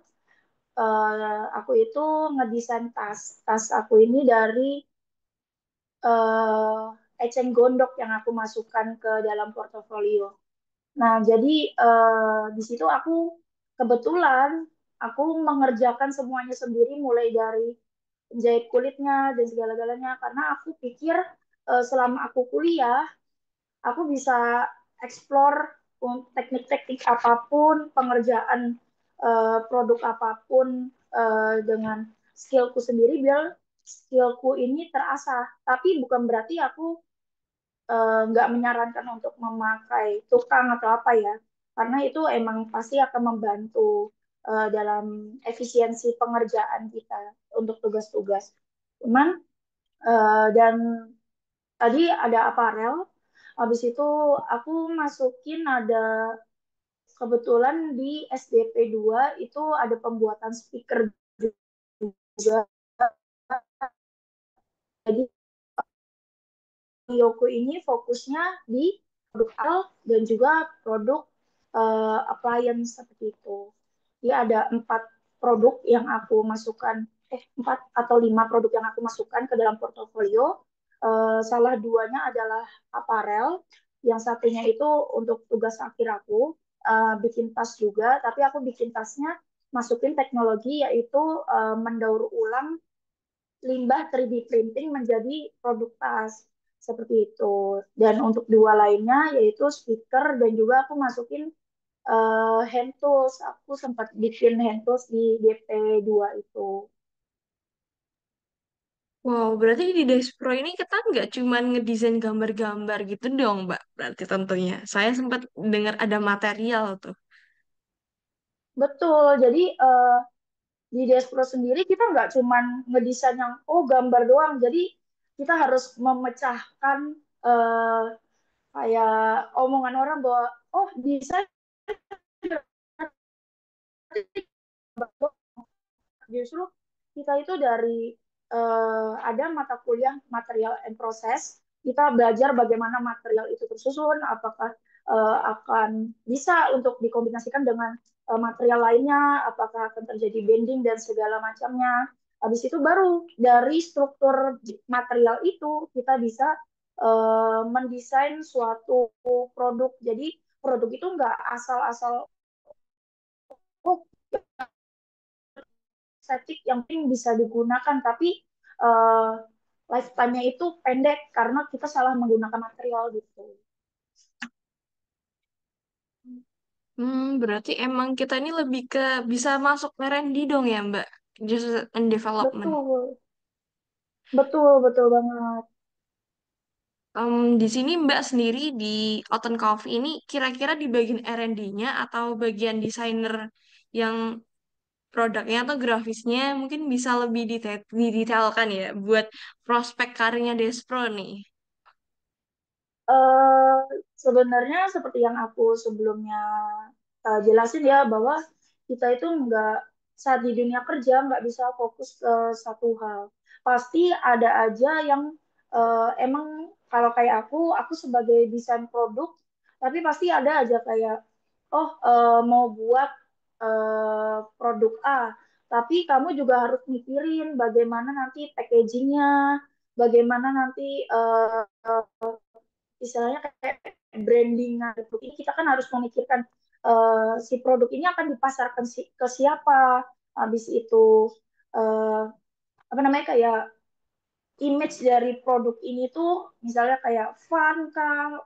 S3: aku itu ngedesain tas. Tas aku ini dari eceng gondok yang aku masukkan ke dalam portofolio. Nah, jadi di situ aku kebetulan aku mengerjakan semuanya sendiri mulai dari penjahit kulitnya dan segala-galanya karena aku pikir selama aku kuliah aku bisa explore teknik-teknik apapun pengerjaan produk apapun dengan skillku sendiri biar skillku ini terasah. Tapi bukan berarti aku nggak menyarankan untuk memakai tukang atau apa ya, karena itu emang pasti akan membantu dalam efisiensi pengerjaan kita untuk tugas-tugas. Cuman dan tadi ada aparel, habis itu aku masukin ada kebetulan di SDP 2 itu ada pembuatan speaker juga. Jadi Yoko ini fokusnya di produk al dan juga produk appliance seperti itu. Jadi ada 4 produk yang aku masukkan, 4 atau 5 produk yang aku masukkan ke dalam portofolio. Salah duanya adalah aparel, yang satunya itu untuk tugas akhir aku bikin tas juga, tapi aku bikin tasnya masukin teknologi yaitu mendaur ulang limbah 3D printing menjadi produk tas seperti itu. Dan untuk 2 lainnya yaitu speaker dan juga aku masukin hand tools. Aku sempat bikin hand tools di DP2 itu.
S1: Wow, berarti di Despro ini kita nggak cuma ngedesain gambar-gambar gitu dong, Mbak. Berarti tentunya. Saya sempat dengar ada material tuh.
S3: Betul. Jadi di Despro sendiri kita nggak cuma ngedesain yang gambar doang. Jadi kita harus memecahkan eh, kayak omongan orang bahwa desain justru kita itu dari ada mata kuliah material and process, kita belajar bagaimana material itu tersusun, apakah akan bisa untuk dikombinasikan dengan material lainnya, apakah akan terjadi bending dan segala macamnya. Habis itu baru dari struktur material itu kita bisa mendesain suatu produk. Jadi produk itu nggak asal-asal oh estetik yang penting bisa digunakan, tapi uh, lifetime-nya itu pendek karena kita salah menggunakan material gitu.
S1: Berarti emang kita ini lebih ke bisa masuk R&D dong ya, Mbak? Just and development.
S3: Betul, betul, betul banget.
S1: Di sini Mbak sendiri di Oten Coffee ini kira-kira di bagian R&D-nya atau bagian desainer yang produknya atau grafisnya mungkin bisa lebih didetailkan ya buat prospek karirnya Despro nih.
S3: Eh, Sebenarnya seperti yang aku sebelumnya jelasin ya, bahwa kita itu nggak, saat di dunia kerja nggak bisa fokus ke satu hal. Pasti ada aja yang emang, kalau kayak aku sebagai desain produk, tapi pasti ada aja kayak mau buat produk A, tapi kamu juga harus mikirin bagaimana nanti packagingnya, bagaimana nanti istilahnya kayak brandingan produk ini, kita kan harus memikirkan si produk ini akan dipasarkan ke siapa, habis itu uh, apa namanya kayak image dari produk ini tuh misalnya kayak fun kah,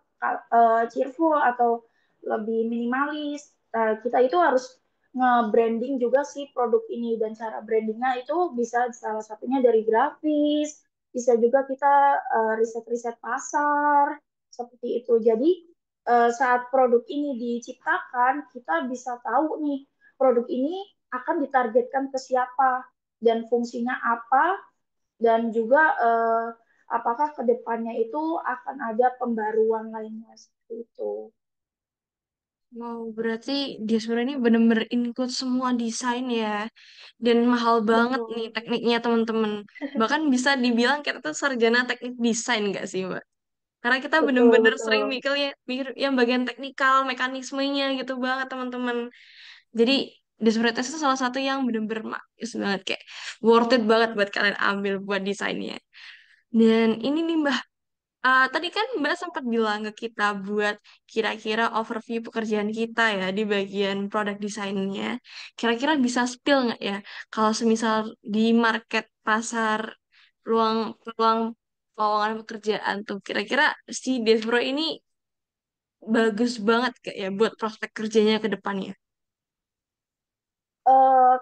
S3: cheerful atau lebih minimalis. Nah, kita itu harus nge-branding juga si produk ini, dan cara brandingnya itu bisa salah satunya dari grafis, bisa juga kita riset-riset pasar seperti itu. Jadi saat produk ini diciptakan, kita bisa tahu nih produk ini akan ditargetkan ke siapa dan fungsinya apa, dan juga apakah ke depannya itu akan ada pembaruan lainnya seperti itu.
S1: Wow, berarti Despro ini bener-bener include semua desain ya. Dan mahal banget nih
S3: Betul,
S1: tekniknya teman-teman. Bahkan bisa dibilang kita tuh sarjana teknik desain nggak sih, Mbak? Karena kita
S3: betul,
S1: bener-bener sering
S3: betul.
S1: mikir ya, mikir yang bagian teknikal, mekanismenya gitu banget teman-teman. Jadi Desperate itu salah satu yang bener-bener manis banget kayak worth it banget buat kalian ambil buat desainnya. Dan ini nih Mbak, tadi kan Mbak sempat bilang ke kita buat kira-kira overview pekerjaan kita ya di bagian produk desainnya. Kira-kira bisa spill nggak ya kalau semisal di market pasar ruang ruang lowongan pekerjaan tuh kira-kira si Desbro ini bagus banget kayak ya buat prospek kerjanya ke depannya.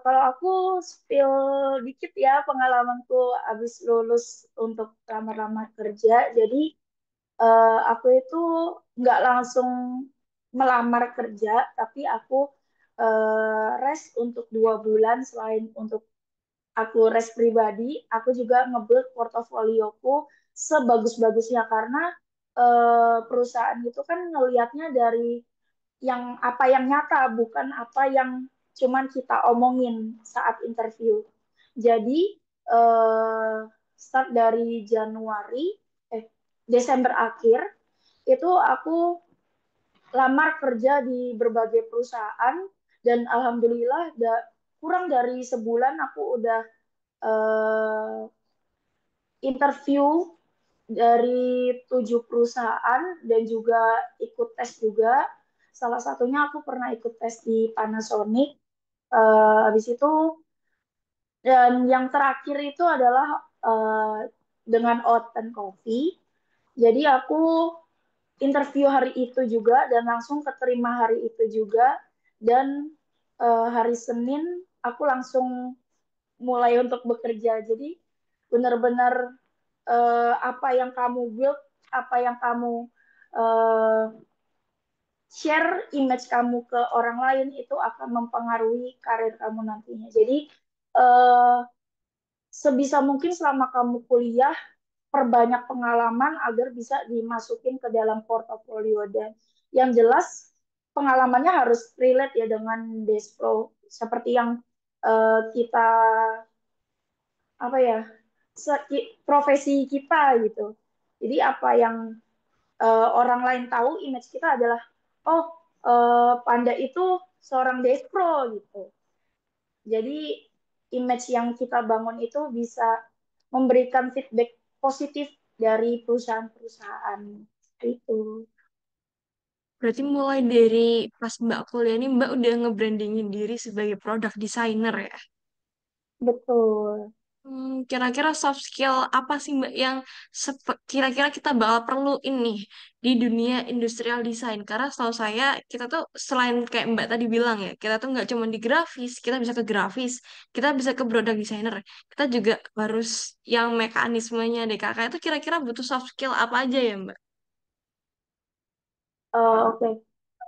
S3: Kalau aku spill dikit ya pengalamanku abis lulus untuk lamar-lamar kerja. Jadi aku itu nggak langsung melamar kerja, tapi aku rest untuk 2 bulan. Selain untuk aku rest pribadi, aku juga nge-build portofolioku sebagus-bagusnya karena perusahaan itu kan ngelihatnya dari apa yang nyata, bukan apa yang cuman kita omongin saat interview. Jadi start dari Desember akhir itu aku lamar kerja di berbagai perusahaan dan alhamdulillah kurang dari sebulan aku udah eh, interview dari 7 perusahaan dan juga ikut tes juga. Salah satunya aku pernah ikut tes di Panasonic. Habis itu dan yang terakhir itu adalah dengan Oat and Coffee. Jadi aku interview hari itu juga dan langsung keterima hari itu juga dan hari Senin aku langsung mulai untuk bekerja. Jadi benar-benar apa yang kamu build, apa yang kamu uh, share image kamu ke orang lain itu akan mempengaruhi karir kamu nantinya. Jadi uh, sebisa mungkin selama kamu kuliah perbanyak pengalaman agar bisa dimasukin ke dalam portofolio dan yang jelas pengalamannya harus relate ya dengan Despro seperti yang kita apa ya profesi kita gitu. Jadi apa yang orang lain tahu image kita adalah oh Panda itu seorang Despro gitu. Jadi image yang kita bangun itu bisa memberikan feedback positif dari perusahaan-perusahaan itu.
S1: Berarti mulai dari pas Mbak kuliah ini Mbak udah nge-brandingin diri sebagai product designer ya?
S3: Betul.
S1: Kira-kira soft skill apa sih Mbak yang kira-kira kita bakal perlu ini di dunia industrial design? Karena setahu saya kita tuh selain kayak Mbak tadi bilang ya, kita tuh nggak cuma di grafis, kita bisa ke grafis, kita bisa ke product designer, kita juga harus yang mekanismenya DKK itu kira-kira butuh soft skill apa aja ya Mbak?
S3: Oke.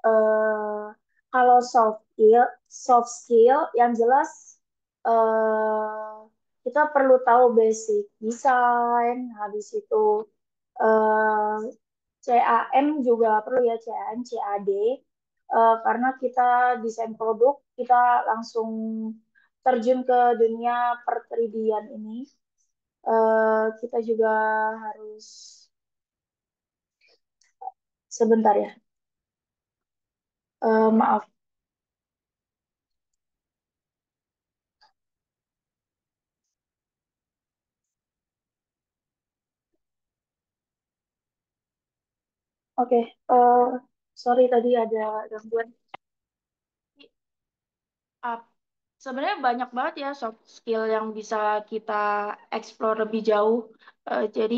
S3: Eh, Kalau soft skill yang jelas eh, kita perlu tahu basic desain, habis itu eh, CAM juga perlu ya CAM, CAD, karena kita desain produk, kita langsung terjun ke dunia per 3D-an ini. Kita juga harus sebentar ya. Maaf. Oke, sorry tadi ada gangguan. Up. Sebenarnya banyak banget ya soft skill yang bisa kita explore lebih jauh. Jadi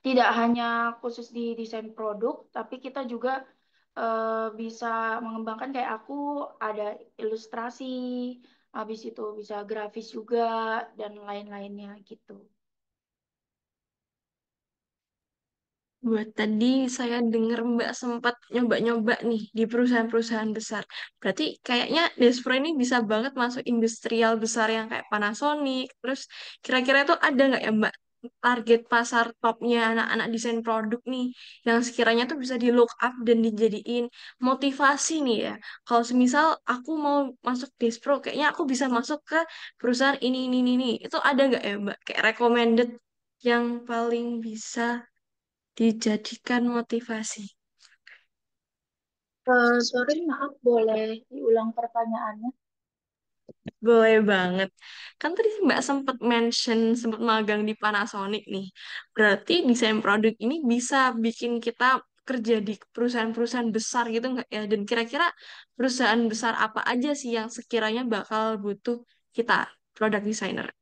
S3: tidak hanya khusus di desain produk, tapi kita juga bisa mengembangkan kayak aku ada ilustrasi, habis itu bisa grafis juga dan lain-lainnya gitu.
S1: Buat tadi saya dengar Mbak sempat nyoba-nyoba nih di perusahaan-perusahaan besar. Berarti kayaknya Despro ini bisa banget masuk industrial besar yang kayak Panasonic. Terus kira-kira itu ada nggak ya Mbak target pasar topnya anak-anak desain produk nih yang sekiranya tuh bisa di look up dan dijadiin motivasi nih ya. Kalau semisal aku mau masuk Despro, kayaknya aku bisa masuk ke perusahaan ini. Itu ada nggak ya Mbak kayak recommended yang paling bisa dijadikan motivasi.
S3: Sorry, maaf, boleh diulang pertanyaannya?
S1: Boleh banget. Kan tadi Mbak sempat mention, sempat magang di Panasonic nih. Berarti desain produk ini bisa bikin kita kerja di perusahaan-perusahaan besar gitu nggak ya? Dan kira-kira perusahaan besar apa aja sih yang sekiranya bakal butuh kita, product designer?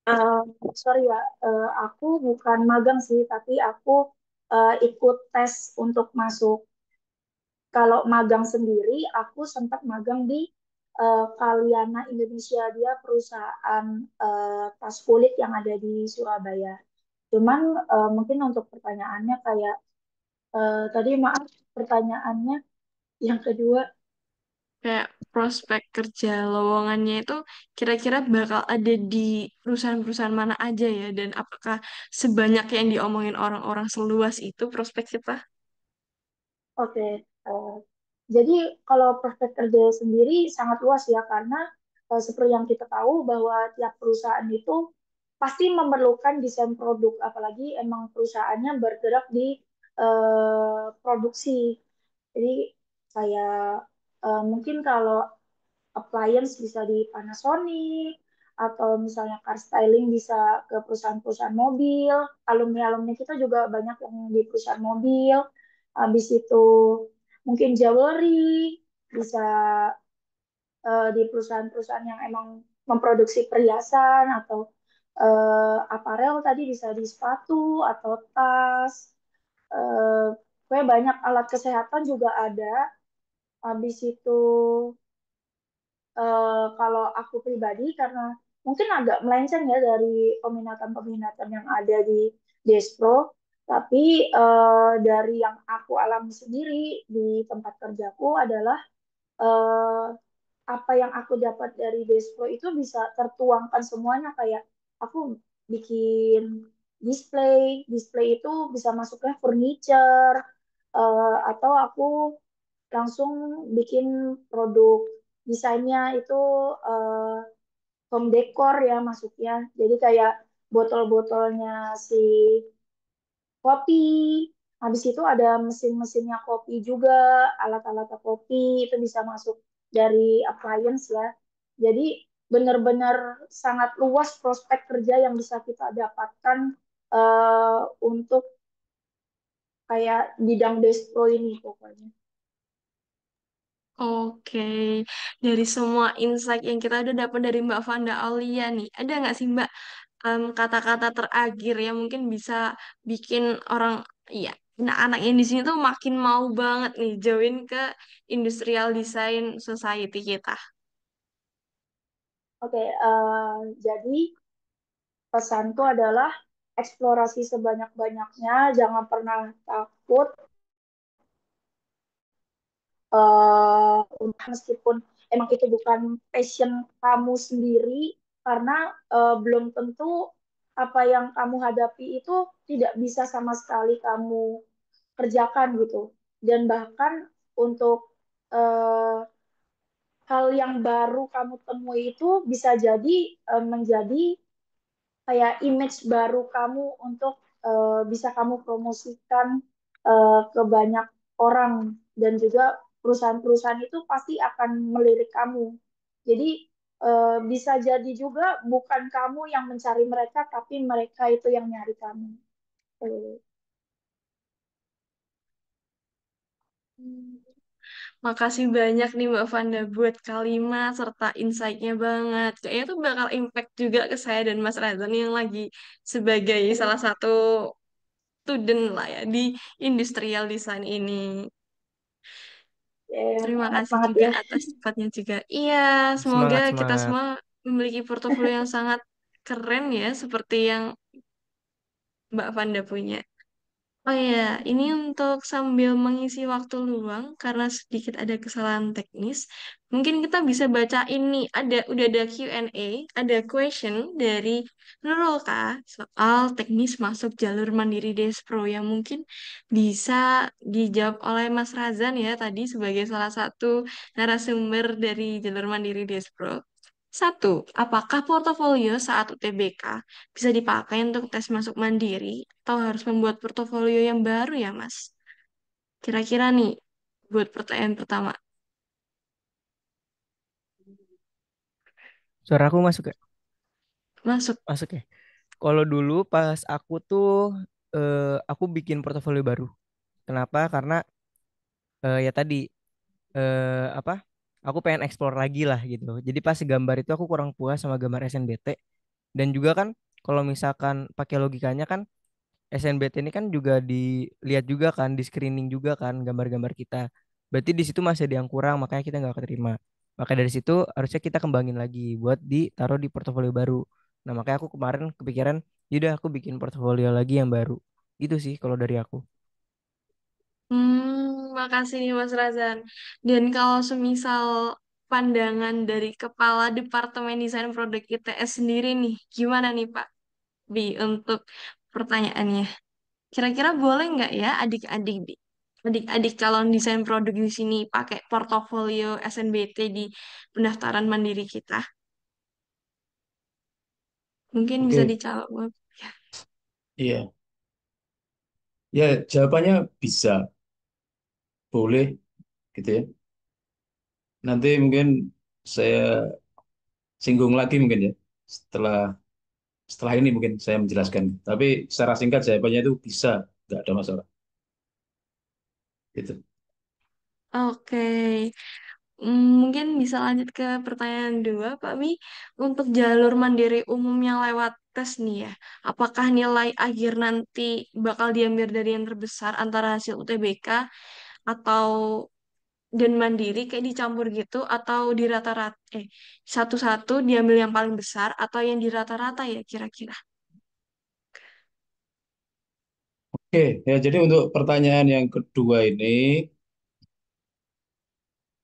S3: Eh, Sorry ya, aku bukan magang sih, tapi aku ikut tes untuk masuk. Kalau magang sendiri, aku sempat magang di Kaliana Indonesia, dia perusahaan tas kulit yang ada di Surabaya. Cuman mungkin untuk pertanyaannya kayak tadi maaf pertanyaannya yang kedua.
S1: Kayak prospek kerja lowongannya itu kira-kira bakal ada di perusahaan-perusahaan mana aja ya, dan apakah sebanyak yang diomongin orang-orang seluas itu prospek kita?
S3: Oke, eh, jadi kalau prospek kerja sendiri sangat luas ya karena seperti yang kita tahu bahwa tiap perusahaan itu pasti memerlukan desain produk, apalagi emang perusahaannya bergerak di produksi. Jadi kayak mungkin kalau appliance bisa di Panasonic atau misalnya car styling bisa ke perusahaan-perusahaan mobil. Alumni-alumni kita juga banyak yang di perusahaan mobil. Habis itu mungkin jewelry bisa di perusahaan-perusahaan yang emang memproduksi perhiasan atau aparel tadi bisa di sepatu atau tas. Eh, Kayak banyak alat kesehatan juga ada. Habis itu kalau aku pribadi karena mungkin agak melenceng ya dari peminatan-peminatan yang ada di Despro, tapi dari yang aku alami sendiri di tempat kerjaku adalah eh, apa yang aku dapat dari Despro itu bisa tertuangkan semuanya kayak aku bikin display itu bisa masuknya furniture atau aku langsung bikin produk desainnya itu eh, home decor ya masuknya. Jadi kayak botol-botolnya si kopi. Habis itu ada mesin-mesinnya kopi juga, alat-alat kopi itu bisa masuk dari appliance ya. Jadi benar-benar sangat luas prospek kerja yang bisa kita dapatkan untuk kayak bidang destro ini pokoknya.
S1: Oke, dari semua insight yang kita udah dapat dari Mbak Vanda Aulia nih, ada nggak sih Mbak kata-kata terakhir yang mungkin bisa bikin orang, iya, anak-anak yang di sini tuh makin mau banget nih join ke Industrial Design Society kita?
S3: Oke, jadi pesanku adalah eksplorasi sebanyak-banyaknya, jangan pernah takut meskipun emang itu bukan passion kamu sendiri, karena belum tentu apa yang kamu hadapi itu tidak bisa sama sekali kamu kerjakan gitu. Dan bahkan untuk hal yang baru kamu temui itu bisa jadi menjadi kayak image baru kamu untuk bisa kamu promosikan ke banyak orang dan juga perusahaan-perusahaan itu pasti akan melirik kamu. Jadi bisa jadi juga bukan kamu yang mencari mereka, tapi mereka itu yang nyari kamu. Eh,
S1: Makasih banyak nih Mbak Vanda buat kalimat serta insight-nya banget. Kayaknya tuh bakal impact juga ke saya dan Mas Razan yang lagi sebagai salah satu student lah ya di industrial design ini. Terima
S3: Semangat
S1: kasih
S3: banget
S1: juga
S3: ya.
S1: atas tempatnya juga. Iya, semoga
S2: Semangat
S1: kita
S2: semangat.
S1: semua memiliki portofolio yang sangat keren ya, seperti yang Mbak Vanda punya. Oh ya, ini untuk sambil mengisi waktu luang karena sedikit ada kesalahan teknis, mungkin kita bisa baca ini udah ada Q&A, ada question dari Nurul Kak soal teknis masuk jalur Mandiri Despro yang mungkin bisa dijawab oleh Mas Razan ya tadi sebagai salah satu narasumber dari jalur Mandiri Despro. Satu, apakah portofolio saat UTBK bisa dipakai untuk tes masuk mandiri atau harus membuat portofolio yang baru ya, Mas? Kira-kira nih, buat pertanyaan pertama.
S2: Suara aku masuk ya?
S1: Masuk.
S2: Masuk ya. Kalau dulu pas aku tuh aku bikin portofolio baru. Kenapa? Karena ya tadi apa? Aku pengen explore lagi lah gitu. Jadi pas gambar itu aku kurang puas sama gambar SNBT. Dan juga kan kalau misalkan pakai logikanya kan SNBT ini kan juga dilihat juga kan, di screening juga kan gambar-gambar kita. Berarti di situ masih ada yang kurang, makanya kita nggak keterima. Maka dari situ harusnya kita kembangin lagi buat ditaruh di portofolio baru. Nah, makanya aku kemarin kepikiran, yaudah aku bikin portofolio lagi yang baru. Gitu sih kalau dari aku.
S1: Makasih nih Mas Razan. Dan kalau semisal pandangan dari Kepala Departemen Desain Produk ITS sendiri nih, gimana nih Pak Bi untuk pertanyaannya? Kira-kira boleh nggak ya adik-adik calon desain produk di sini pakai portofolio SNBT di pendaftaran mandiri kita? Mungkin bisa
S4: Oke,
S1: dijawab.
S4: iya. Ya, jawabannya bisa, boleh gitu ya. Nanti mungkin saya singgung lagi mungkin ya setelah setelah ini mungkin saya menjelaskan. Tapi secara singkat jawabannya itu bisa, nggak ada masalah. Gitu.
S1: Oke. Mungkin bisa lanjut ke pertanyaan dua, Pak Mi. Untuk jalur mandiri umum yang lewat tes nih ya, apakah nilai akhir nanti bakal diambil dari yang terbesar antara hasil UTBK atau dan mandiri kayak dicampur gitu atau di rata-rata satu-satu diambil yang paling besar atau yang di rata-rata ya kira-kira.
S4: Oke, ya jadi untuk pertanyaan yang kedua ini,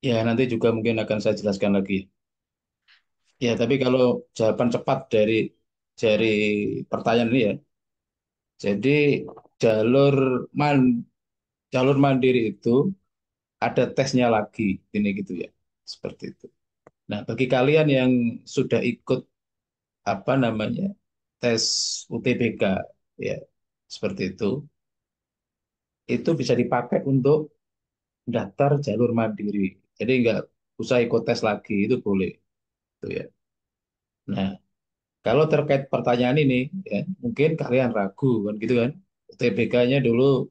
S4: ya nanti juga mungkin akan saya jelaskan lagi. Ya, tapi kalau jawaban cepat dari pertanyaan ini ya, jadi jalur man jalur mandiri itu ada tesnya lagi, ini gitu ya, seperti itu. Nah, bagi kalian yang sudah ikut apa namanya tes UTBK ya, seperti itu bisa dipakai untuk daftar jalur mandiri. Jadi nggak usah ikut tes lagi, itu boleh, gitu ya. Nah, kalau terkait pertanyaan ini, ya, mungkin kalian ragu kan gitu kan. UTBK-nya dulu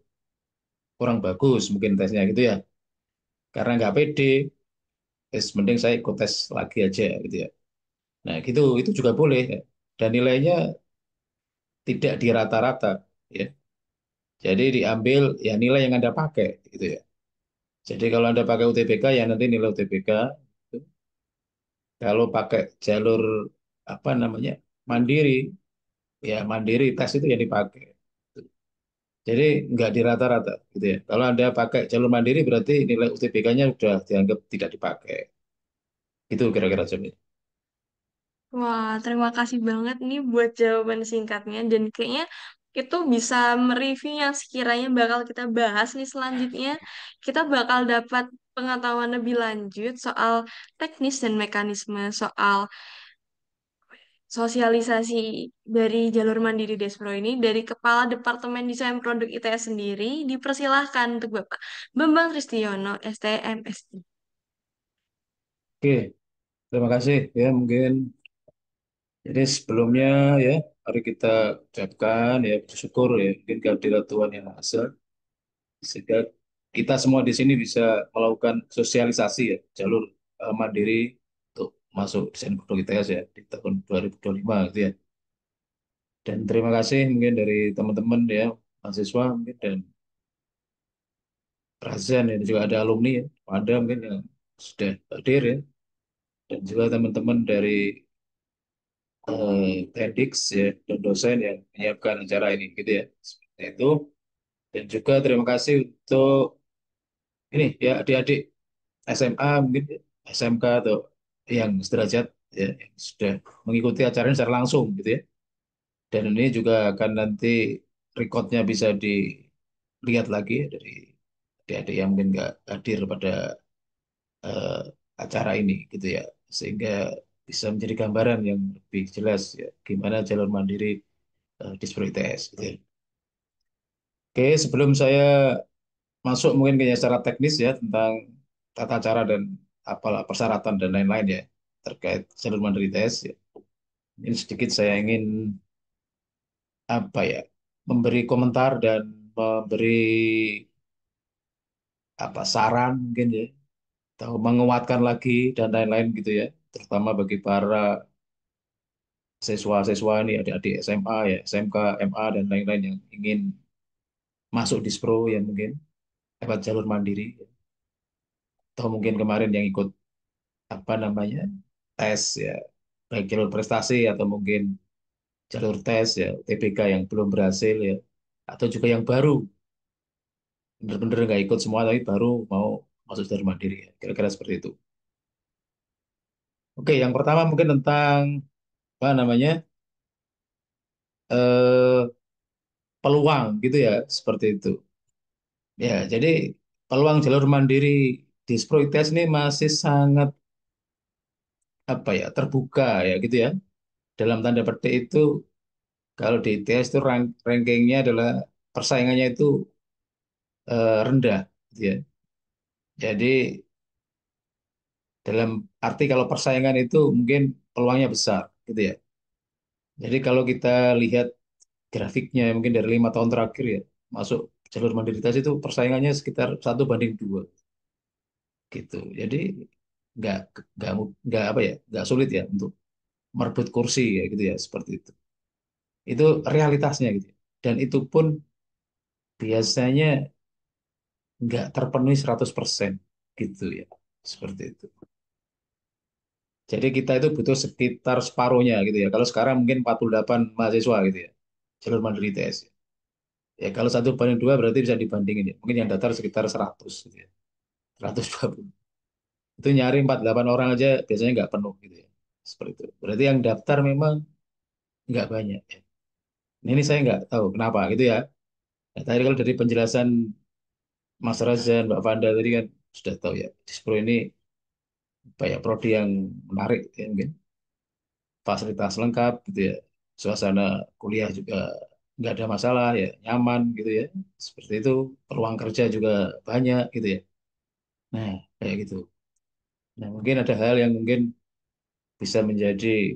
S4: kurang bagus mungkin tesnya gitu ya. Karena nggak pede, mending saya ikut tes lagi aja gitu ya. Nah, gitu itu juga boleh ya. Dan nilainya tidak di rata-rata ya. Jadi diambil ya nilai yang Anda pakai gitu ya. Jadi kalau Anda pakai UTBK ya nanti nilai UTBK. Kalau pakai jalur apa namanya mandiri, ya mandiri tes itu yang dipakai. Jadi nggak di rata-rata gitu ya. Kalau Anda pakai jalur mandiri berarti nilai UTBK-nya sudah dianggap tidak dipakai. Itu kira-kira jawabnya.
S1: Wah, terima kasih banget nih buat jawaban singkatnya dan kayaknya itu bisa mereview yang sekiranya bakal kita bahas nih selanjutnya. Kita bakal dapat pengetahuan lebih lanjut soal teknis dan mekanisme soal sosialisasi dari jalur mandiri Despro ini dari Kepala Departemen Desain Produk ITS sendiri. Dipersilahkan untuk Bapak Bambang Tristiono, STMSI.
S4: Oke, terima kasih ya mungkin. Jadi sebelumnya ya mari kita ucapkan ya bersyukur ya mungkin kehadirat Tuhan Yang Maha Esa sehingga kita semua di sini bisa melakukan sosialisasi ya jalur mandiri untuk masuk desain produk ITS ya di tahun 2025 gitu ya. Dan terima kasih mungkin dari teman-teman ya mahasiswa mungkin dan Razan ya dan juga ada alumni ya ada mungkin yang sudah hadir ya dan juga teman-teman dari TEDx ya dan dosen yang menyiapkan acara ini gitu ya. Seperti itu. Dan juga terima kasih untuk ini ya adik-adik SMA mungkin ya, SMK atau yang sederajat ya yang sudah mengikuti acara ini secara langsung gitu ya. Dan ini juga akan nanti recordnya bisa dilihat lagi ya dari adik-adik yang mungkin nggak hadir pada eh, acara ini gitu ya. Sehingga bisa menjadi gambaran yang lebih jelas ya gimana jalur mandiri di ITS gitu ya. Oke, sebelum saya masuk mungkin ke secara teknis ya tentang tata cara dan apalah persyaratan dan lain-lain ya terkait jalur mandiri tes ya. Ini sedikit saya ingin apa ya memberi komentar dan memberi apa saran mungkin ya atau menguatkan lagi dan lain-lain gitu ya terutama bagi para siswa-siswa ini adik-adik SMA ya SMK MA dan lain-lain yang ingin masuk dispro yang mungkin lewat jalur mandiri atau mungkin kemarin yang ikut apa namanya tes ya, baik jalur prestasi atau mungkin jalur tes ya UTBK yang belum berhasil ya, atau juga yang baru bener-bener nggak ikut semua tapi baru mau masuk jalur mandiri ya. Kira-kira seperti itu. Oke, yang pertama mungkin tentang apa namanya eh, peluang gitu ya, seperti itu. Ya, jadi peluang jalur mandiri di Sproites ini masih sangat apa ya terbuka ya gitu ya. Dalam tanda petik itu kalau di ITS itu rankingnya adalah persaingannya itu rendah gitu ya. Jadi dalam arti kalau persaingan itu mungkin peluangnya besar gitu ya. Jadi kalau kita lihat grafiknya mungkin dari 5 tahun terakhir ya masuk jalur mandiri tes itu persaingannya sekitar 1 banding 2 gitu. Jadi nggak nggak apa ya nggak sulit ya untuk merebut kursi ya gitu ya seperti itu. Itu realitasnya gitu ya. Dan itu pun biasanya nggak terpenuhi 100% gitu ya seperti itu. Jadi kita itu butuh sekitar separuhnya gitu ya. Kalau sekarang mungkin 48 mahasiswa gitu ya jalur mandiri ITS. Ya kalau 1 banding 2 berarti bisa dibandingin ya. Mungkin yang daftar sekitar 100 gitu ya. 120. Itu nyari 48 orang aja biasanya nggak penuh gitu ya. Seperti itu. Berarti yang daftar memang nggak banyak ya. Ini saya nggak tahu kenapa gitu ya. Nah, tadi kalau dari penjelasan Mas Razan, Mbak Fanda tadi kan sudah tahu ya. Dispro ini apa ya, prodi yang menarik ya mungkin. Fasilitas lengkap gitu ya. Suasana kuliah juga nggak ada masalah ya, nyaman gitu ya. Seperti itu. Peluang kerja juga banyak gitu ya. Nah, kayak gitu. Nah, mungkin ada hal yang mungkin bisa menjadi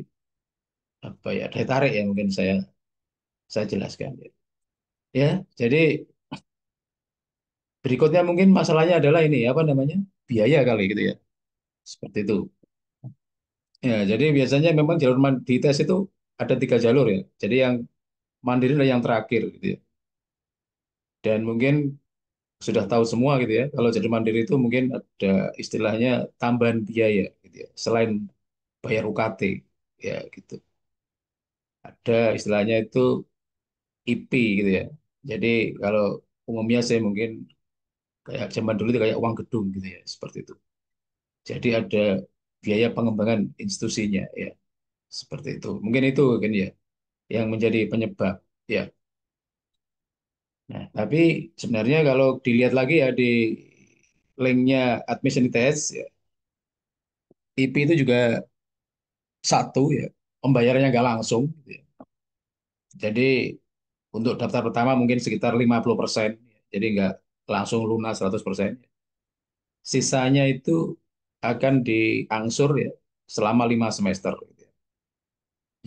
S4: apa ya, daya tarik ya mungkin saya jelaskan ya. Ya, jadi berikutnya mungkin masalahnya adalah ini apa namanya? Biaya kali gitu ya. Seperti itu. Ya, jadi biasanya memang jalur di tes itu ada 3 jalur ya. Jadi yang mandiri adalah yang terakhir gitu ya. Dan mungkin sudah tahu semua gitu ya. Kalau jalur mandiri itu mungkin ada istilahnya tambahan biaya gitu ya. Selain bayar UKT ya gitu. Ada istilahnya itu IP gitu ya. Jadi kalau umumnya saya mungkin kayak zaman dulu itu kayak uang gedung gitu ya, seperti itu. Jadi ada biaya pengembangan institusinya ya, seperti itu. Mungkin itu kan ya yang menjadi penyebab ya. Nah, tapi sebenarnya kalau dilihat lagi ya di linknya admission test ya, IP itu juga satu ya, pembayarannya nggak langsung gitu ya. Jadi untuk daftar pertama mungkin sekitar 50%, jadi nggak langsung lunas 100%. Sisanya itu akan diangsur ya selama 5 semester gitu ya.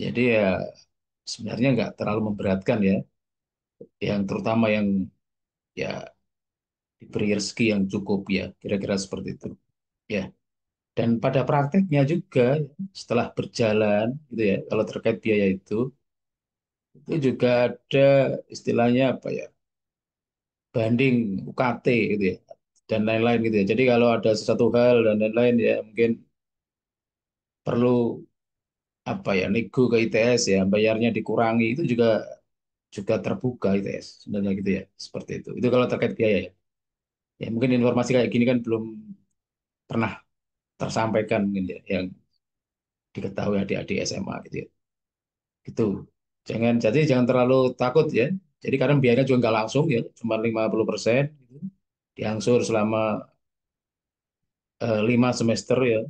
S4: Jadi ya sebenarnya nggak terlalu memberatkan ya, yang terutama yang ya diberi rezeki yang cukup ya, kira-kira seperti itu. Ya, dan pada prakteknya juga ya, setelah berjalan gitu ya, kalau terkait biaya itu juga ada istilahnya apa ya, banding UKT gitu ya, dan lain-lain gitu ya. Jadi kalau ada sesuatu hal dan lain-lain ya mungkin perlu apa ya nego ke ITS ya, bayarnya dikurangi itu juga terbuka ITS sebenarnya gitu ya, seperti itu. Itu kalau terkait biaya ya. Ya mungkin informasi kayak gini kan belum pernah tersampaikan mungkin ya, yang diketahui adik-adik SMA gitu ya. Gitu. Jangan terlalu takut ya. Jadi kadang biayanya juga nggak langsung ya, cuma 50% gitu. Diangsur selama 5 semester ya,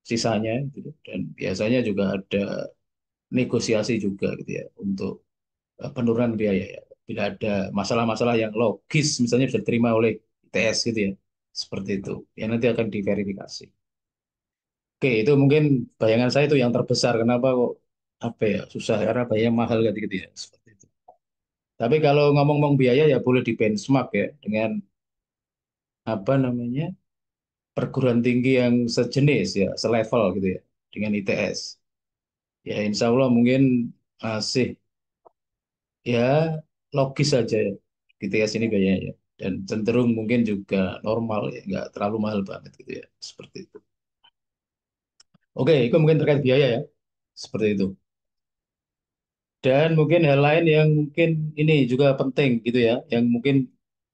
S4: sisanya gitu. Dan biasanya juga ada negosiasi juga gitu ya untuk penurunan biaya ya. Bila ada masalah-masalah yang logis misalnya bisa diterima oleh ITS gitu ya. Seperti itu. Ya nanti akan diverifikasi. Oke, itu mungkin bayangan saya itu yang terbesar. Kenapa kok apa ya susah karena biaya mahal gitu, gitu ya. Seperti itu. Tapi kalau ngomong-ngomong biaya ya boleh di benchmark ya dengan apa namanya perguruan tinggi yang sejenis ya, selevel gitu ya dengan ITS. Ya insya Allah mungkin masih ya logis saja ya ITS ini biayanya dan cenderung mungkin juga normal ya, nggak terlalu mahal banget gitu ya, seperti itu. Oke, itu mungkin terkait biaya ya, seperti itu. Dan mungkin hal lain yang mungkin ini juga penting gitu ya, yang mungkin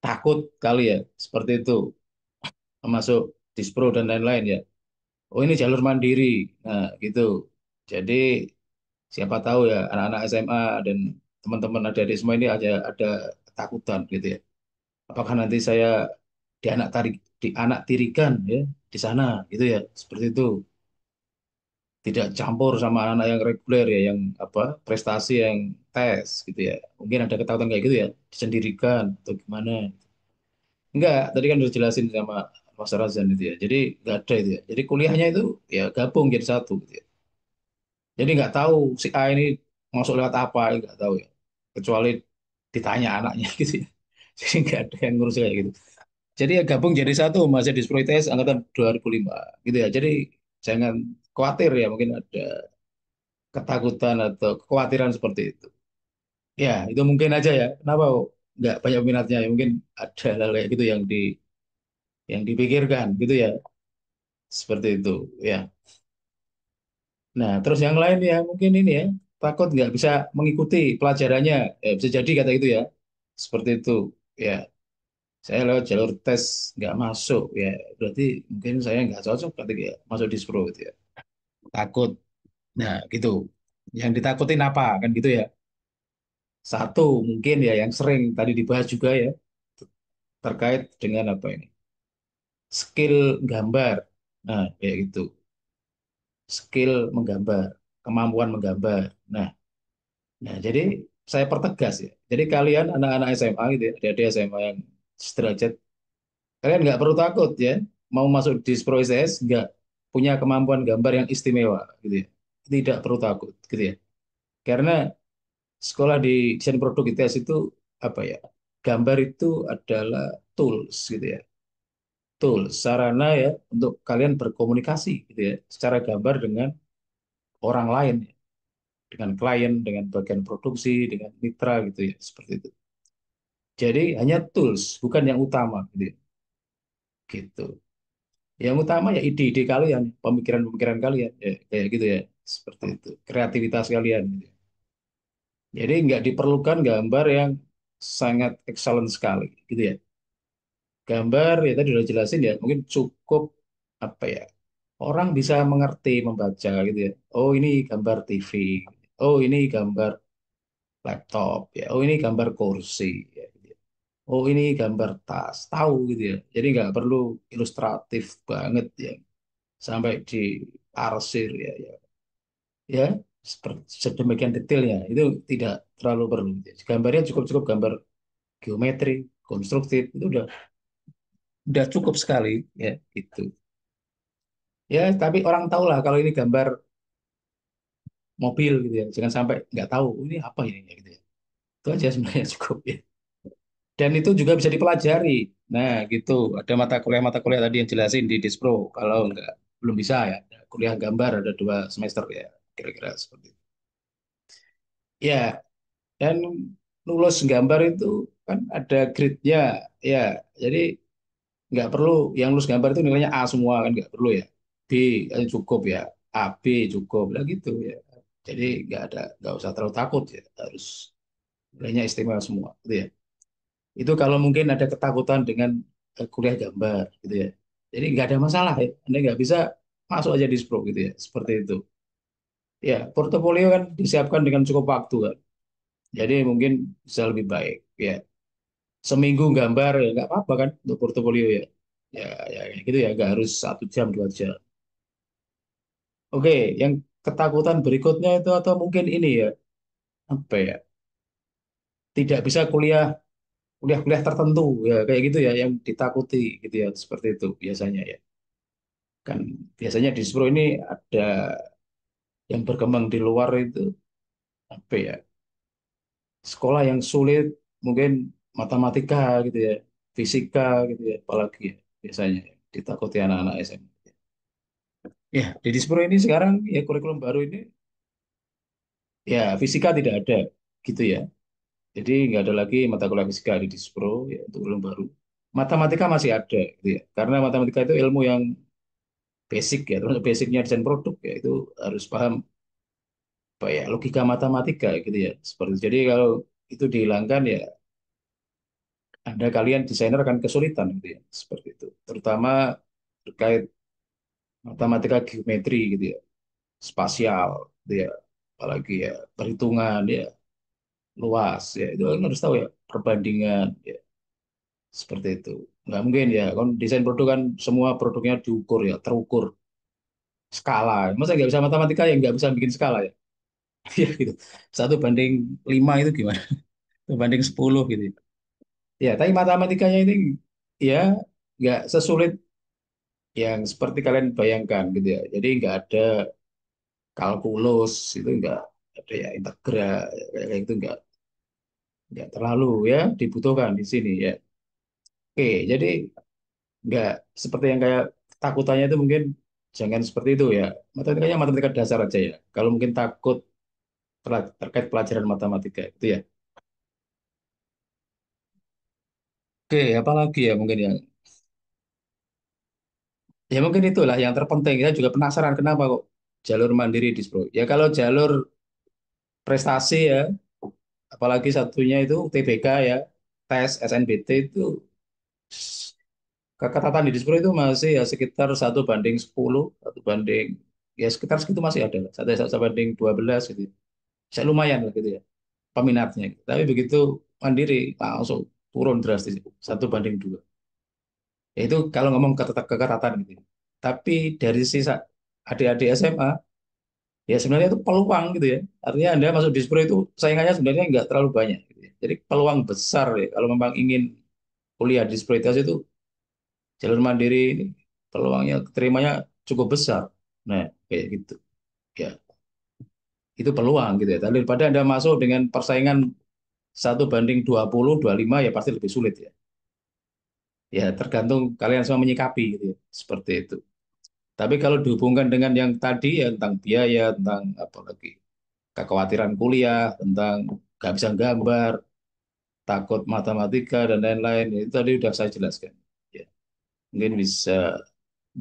S4: takut kali ya, seperti itu, masuk dispro dan lain-lain ya. Oh ini jalur mandiri, nah gitu. Jadi siapa tahu ya anak-anak SMA dan teman-teman adik-adik semua ini ada ketakutan gitu ya. Apakah nanti saya dianak tirikan ya di sana gitu ya, seperti itu. Tidak campur sama anak-anak yang reguler ya, yang apa prestasi yang tes gitu ya. Mungkin ada ketakutan kayak gitu ya, disendirikan atau gimana. Enggak, tadi kan udah jelasin sama Mas Razan itu ya. Jadi enggak ada itu ya. Jadi kuliahnya itu ya gabung jadi satu gitu ya. Jadi nggak tahu si A ini masuk lewat apa, nggak tahu ya. Kecuali ditanya anaknya gitu ya. Jadi nggak ada yang ngurus kayak gitu. Jadi ya gabung jadi satu masih di ITS angkatan 2005 gitu ya. Jadi jangan khawatir ya, mungkin ada ketakutan atau kekhawatiran seperti itu. Ya, itu mungkin aja ya. Kenapa kok nggak banyak minatnya ya? Mungkin ada hal kayak gitu yang dipikirkan gitu ya. Seperti itu ya. Nah, terus yang lain ya mungkin ini ya, takut nggak bisa mengikuti pelajarannya. Bisa jadi kata itu ya. Seperti itu. Ya, saya lewat jalur tes nggak masuk ya. Berarti mungkin saya nggak cocok berarti ya masuk di gitu ya. Takut. Nah, gitu. Yang ditakutin apa kan gitu ya. Satu mungkin ya yang sering tadi dibahas juga ya, terkait dengan apa ini? Skill gambar. Nah, kayak gitu. Skill menggambar, kemampuan menggambar. Nah, nah, jadi saya pertegas ya. Jadi kalian anak-anak SMA gitu ya, adik-adik SMA yang sederajat, kalian nggak perlu takut ya. Mau masuk di Pro ITS nggak punya kemampuan gambar yang istimewa gitu ya. Tidak perlu takut gitu ya. Karena sekolah di desain produk ITS itu apa ya? Gambar itu adalah tools gitu ya. Tools, sarana ya untuk kalian berkomunikasi gitu ya. Secara gambar dengan orang lain, ya. Dengan klien, dengan bagian produksi, dengan mitra gitu ya. Seperti itu. Jadi hanya tools, bukan yang utama gitu ya. Gitu. Yang utama ya ide-ide kalian, pemikiran-pemikiran kalian, ya, kayak gitu ya, seperti itu, kreativitas kalian. Gitu. Jadi nggak diperlukan gambar yang sangat excellent sekali, gitu ya. Gambar ya tadi udah jelasin ya, mungkin cukup apa ya, orang bisa mengerti membaca gitu ya. Oh ini gambar TV, oh ini gambar laptop, ya. Oh ini gambar kursi, ya, gitu ya. Oh ini gambar tas, tahu gitu ya. Jadi nggak perlu ilustratif banget ya sampai di arsir ya, ya, ya seperti sedemikian detailnya itu tidak terlalu perlu. Gambarnya cukup-cukup gambar geometri, konstruktif itu udah cukup sekali ya itu. Ya tapi orang tahu lah kalau ini gambar mobil gitu ya. Jangan sampai nggak tahu ini apa ini ya, gitu ya. Itu aja sebenarnya cukup ya. Dan itu juga bisa dipelajari. Nah gitu ada mata kuliah tadi yang jelasin di Dispro. Kalau nggak belum bisa ya kuliah gambar ada 2 semester ya kira-kira seperti itu. Ya, dan lulus gambar itu kan ada grade-nya ya. Jadi nggak perlu yang lulus gambar itu nilainya A semua kan nggak perlu ya. B cukup ya. A B cukup lah gitu ya. Jadi nggak usah terlalu takut ya, harus nilainya istimewa semua gitu ya. Itu kalau mungkin ada ketakutan dengan kuliah gambar gitu ya. Jadi nggak ada masalah ya, Anda nggak bisa masuk aja di Spro gitu ya, seperti itu. Ya portofolio kan disiapkan dengan cukup waktu kan, jadi mungkin bisa lebih baik ya. Seminggu gambar ya nggak apa-apa kan untuk portofolio ya. Ya, ya kayak gitu ya, nggak harus 1 jam 2 jam. Oke, yang ketakutan berikutnya itu atau mungkin ini ya, apa ya, tidak bisa kuliah-kuliah tertentu ya kayak gitu ya, yang ditakuti gitu ya, seperti itu biasanya ya. Kan biasanya di Spro ini ada yang berkembang di luar itu apa ya, sekolah yang sulit, mungkin matematika gitu ya, fisika gitu ya, apalagi ya, biasanya ya, ditakuti anak-anak SMA. Ya, di Dispro ini sekarang ya kurikulum baru ini ya fisika tidak ada gitu ya. Jadi nggak ada lagi mata kuliah fisika di Dispro ya untuk kurikulum baru. Matematika masih ada gitu ya. Karena matematika itu ilmu yang basic ya, termasuk basicnya desain produk ya itu harus paham apa ya logika matematika gitu ya. Seperti itu. Jadi kalau itu dihilangkan ya Anda kalian desainer akan kesulitan gitu ya. Seperti itu. Terutama terkait matematika geometri gitu ya, spasial gitu ya. Apalagi ya perhitungan ya luas ya itu kan harus tahu ya perbandingan ya seperti itu. Nggak mungkin ya kan desain produk kan semua produknya diukur ya terukur skala. Masa nggak bisa matematika ya nggak bisa bikin skala ya. Ya gitu. 1:5 itu gimana? 1:10 gitu. Ya, tapi matematikanya ini ya nggak sesulit yang seperti kalian bayangkan gitu ya. Jadi nggak ada kalkulus itu nggak ada ya integral kayak gitu nggak terlalu ya dibutuhkan di sini ya. Oke, jadi nggak seperti yang kayak takutannya itu mungkin jangan seperti itu ya. Matematikanya matematika dasar aja ya. Kalau mungkin takut terkait pelajaran matematika itu ya. Oke, apalagi ya mungkin yang ya mungkin itulah yang terpenting. Kita juga penasaran kenapa kok jalur mandiri di Bro. Ya kalau jalur prestasi ya, apalagi satunya itu UTBK ya, tes SNBT itu keketatan di Dispro itu masih ya sekitar 1:10, 1 banding ya sekitar segitu masih ada, 1:12 gitu. Saya lumayan lah gitu ya peminatnya. Gitu. Tapi begitu mandiri langsung turun drastis 1:2. Ya itu kalau ngomong keketatan gitu. Tapi dari sisa adik-adik SMA ya sebenarnya itu peluang gitu ya. Artinya Anda masuk Dispro itu saingannya sebenarnya nggak terlalu banyak. Gitu ya. Jadi peluang besar ya kalau memang ingin kuliah di Dispro itu jalur mandiri ini peluangnya keterimanya cukup besar. Nah, kayak gitu. Ya, itu peluang gitu ya. Daripada Anda masuk dengan persaingan 1:20, 25 ya pasti lebih sulit ya. Ya, tergantung kalian semua menyikapi gitu ya. Seperti itu. Tapi kalau dihubungkan dengan yang tadi ya tentang biaya, tentang apa lagi, kekhawatiran kuliah, tentang nggak bisa gambar, takut matematika dan lain-lain, itu tadi sudah saya jelaskan. Ya, mungkin bisa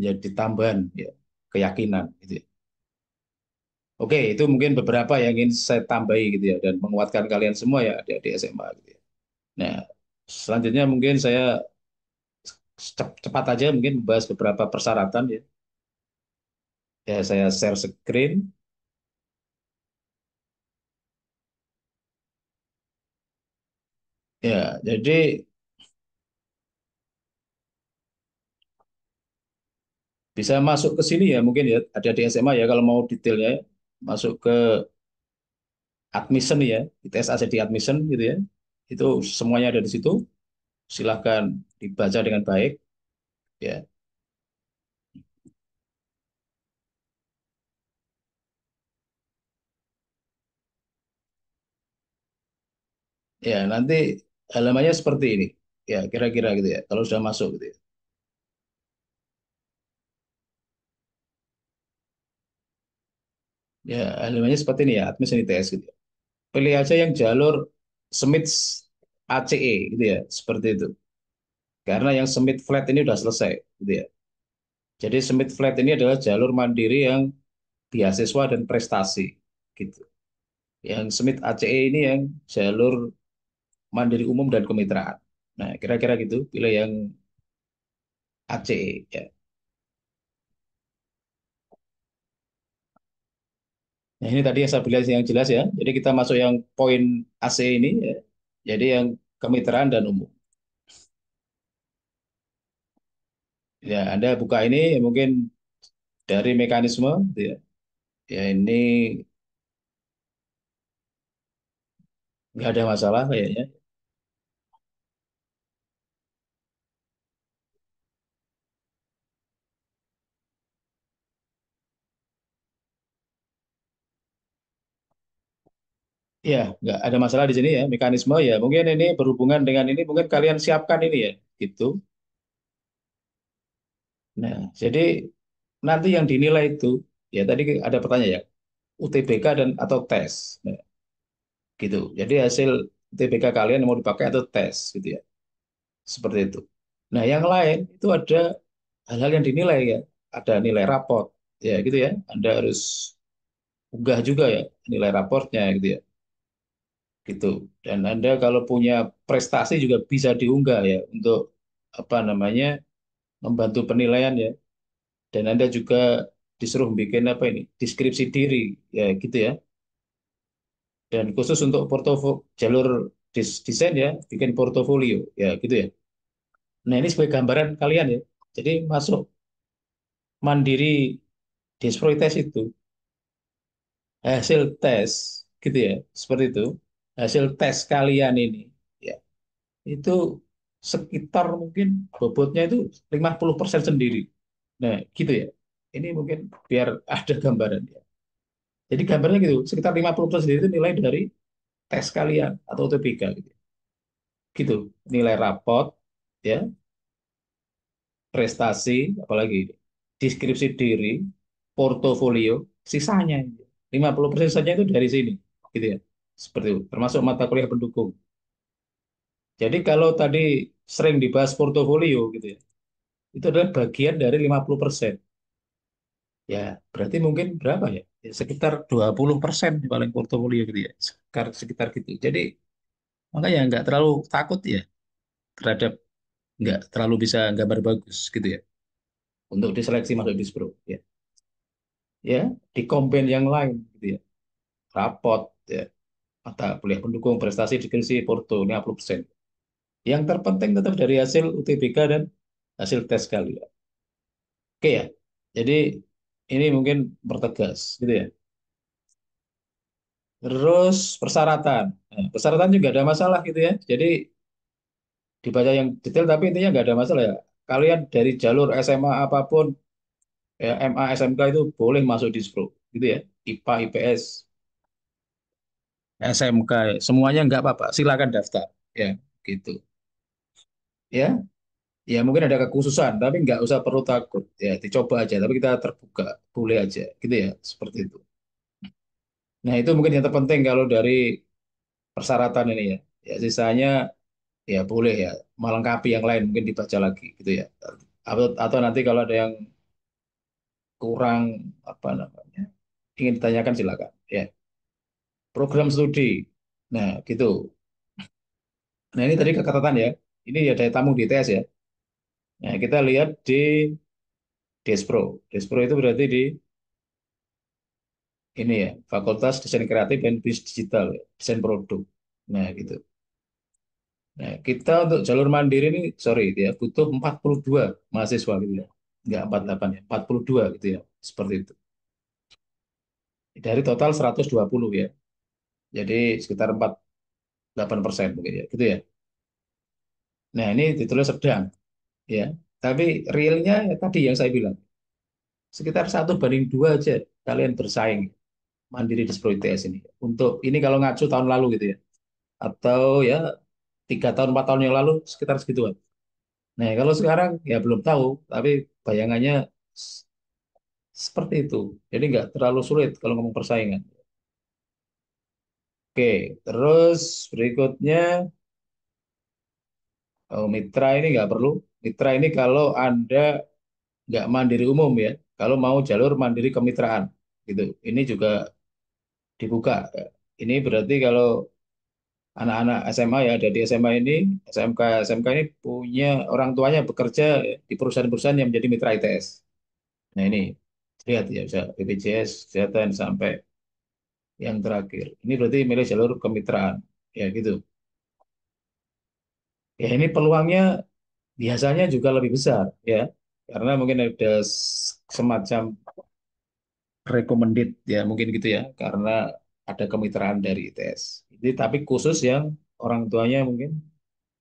S4: jadi tambahan ya keyakinan gitu ya. Oke, itu mungkin beberapa yang ingin saya tambahi gitu ya dan menguatkan kalian semua ya adik-adik SMA gitu ya. Nah, selanjutnya mungkin saya cepat aja mungkin membahas beberapa persyaratan ya. Ya, saya share screen. Ya, jadi bisa masuk ke sini ya mungkin ya adik-adik SMA ya kalau mau detailnya ya. Masuk ke admission ya, ITS ACD admission gitu ya. Itu semuanya ada di situ. Silahkan dibaca dengan baik ya. Ya, nanti halamannya seperti ini. Ya, kira-kira gitu ya. Kalau sudah masuk gitu ya. Ya, halamannya seperti ini ya, admission ITS gitu ya. Pilih aja yang jalur Smith ACE gitu ya, seperti itu. Karena yang Smith Flat ini udah selesai gitu ya. Jadi Smith Flat ini adalah jalur mandiri yang beasiswa dan prestasi gitu. Yang Smith ACE ini yang jalur mandiri umum dan kemitraan. Nah, kira-kira gitu, pilih yang ACE ya. Nah, ini tadi yang saya bilang yang jelas ya. Jadi kita masuk yang poin AC ini ya. Jadi yang kemitraan dan umum. Ya, Anda buka ini ya mungkin dari mekanisme gitu ya. Ya ini nggak ada masalah kayaknya. Ya, nggak ada masalah di sini ya. Mekanisme ya mungkin ini berhubungan dengan ini mungkin kalian siapkan ini ya gitu. Nah, jadi nanti yang dinilai itu ya tadi ada pertanyaan ya UTBK dan atau tes. Nah, gitu. Jadi hasil UTBK kalian yang mau dipakai atau tes gitu ya. Seperti itu. Nah, yang lain itu ada hal-hal yang dinilai ya. ada nilai rapot, ya gitu ya. Anda harus unggah juga ya nilai raportnya gitu ya, gitu. Dan Anda kalau punya prestasi juga bisa diunggah ya untuk apa namanya membantu penilaian ya. Dan Anda juga disuruh bikin apa ini deskripsi diri ya gitu ya. Dan khusus untuk portofolio jalur desain ya, bikin portofolio ya gitu ya. Nah ini sebagai gambaran kalian ya. Jadi masuk mandiri Desproites itu hasil tes gitu ya, seperti itu. Hasil tes kalian ini ya, itu sekitar mungkin bobotnya itu 50% sendiri. Nah, gitu ya. Ini mungkin biar ada gambaran ya. Jadi gambarnya gitu, sekitar 50% sendiri itu nilai dari tes kalian atau UTBK gitu. Gitu. Nilai rapot ya, prestasi, apalagi deskripsi diri, portofolio, sisanya 50% saja itu dari sini, gitu ya. Seperti itu, termasuk mata kuliah pendukung. Jadi kalau tadi sering dibahas portofolio gitu ya, itu adalah bagian dari 50%. Ya, berarti mungkin berapa ya? Ya, sekitar 20% paling portofolio gitu ya. Sekitar gitu. Jadi makanya nggak terlalu takut ya terhadap nggak terlalu bisa gambar bagus gitu ya untuk diseleksi masuk Dispro ya. Ya, di kompen yang lain gitu ya. Rapot ya, mata kuliah pendukung prestasi deskripsi porto 50%. Yang terpenting tetap dari hasil UTBK dan hasil tes kalian. Oke ya. Jadi ini mungkin pertegas gitu ya. Terus persyaratan. Nah, persyaratan juga ada masalah gitu ya. Jadi dibaca yang detail tapi intinya nggak ada masalah ya. Kalian dari jalur SMA apapun, ya, MA, SMK itu boleh masuk Dispro gitu ya. IPA, IPS, SMK, semuanya nggak apa-apa. Silakan daftar ya gitu. Ya, ya mungkin ada kekhususan, tapi nggak usah perlu takut. Ya, dicoba aja. Tapi kita terbuka, boleh aja, gitu ya, seperti itu. Nah, itu mungkin yang terpenting kalau dari persyaratan ini ya. Ya, sisanya ya boleh ya, melengkapi yang lain mungkin dibaca lagi, gitu ya. Atau nanti kalau ada yang kurang apa namanya, ingin ditanyakan silakan. Ya, program studi. Nah, gitu. Nah, ini tadi keketatan ya. Ini ya daya tamu di ITS ya. Nah, kita lihat di Despro. Despro itu berarti di ini ya, Fakultas Desain Kreatif dan Bisnis Digital, ya, desain produk. Nah, gitu. Nah, kita untuk jalur mandiri ini, sorry, ya, butuh 42 mahasiswa gitu ya. Enggak 48 ya, 42 gitu ya. Seperti itu. Dari total 120 ya. Jadi sekitar 48% mungkin ya, gitu ya. Nah, ini ditulis sedang ya. Tapi realnya ya, tadi yang saya bilang, sekitar 1:2 aja kalian bersaing mandiri di ITS ini. Untuk ini kalau ngacu tahun lalu gitu ya. Atau ya 3 tahun 4 tahun yang lalu sekitar segituan. Nah kalau sekarang ya belum tahu, tapi bayangannya s- seperti itu. Jadi nggak terlalu sulit kalau ngomong persaingan. Oke, terus berikutnya mitra ini nggak perlu. Mitra ini kalau Anda nggak mandiri umum ya, kalau mau jalur mandiri kemitraan gitu. Ini juga dibuka. Ini berarti kalau anak-anak SMA ya ada di SMA ini, SMK ini punya orang tuanya bekerja di perusahaan-perusahaan yang menjadi mitra ITS. Nah ini lihat ya bisa BPJS, kesehatan sampai yang terakhir. Ini berarti milih jalur kemitraan ya gitu. Ya ini peluangnya biasanya juga lebih besar ya karena mungkin ada semacam recommended ya mungkin gitu ya karena ada kemitraan dari ITS. Jadi tapi khusus yang orang tuanya mungkin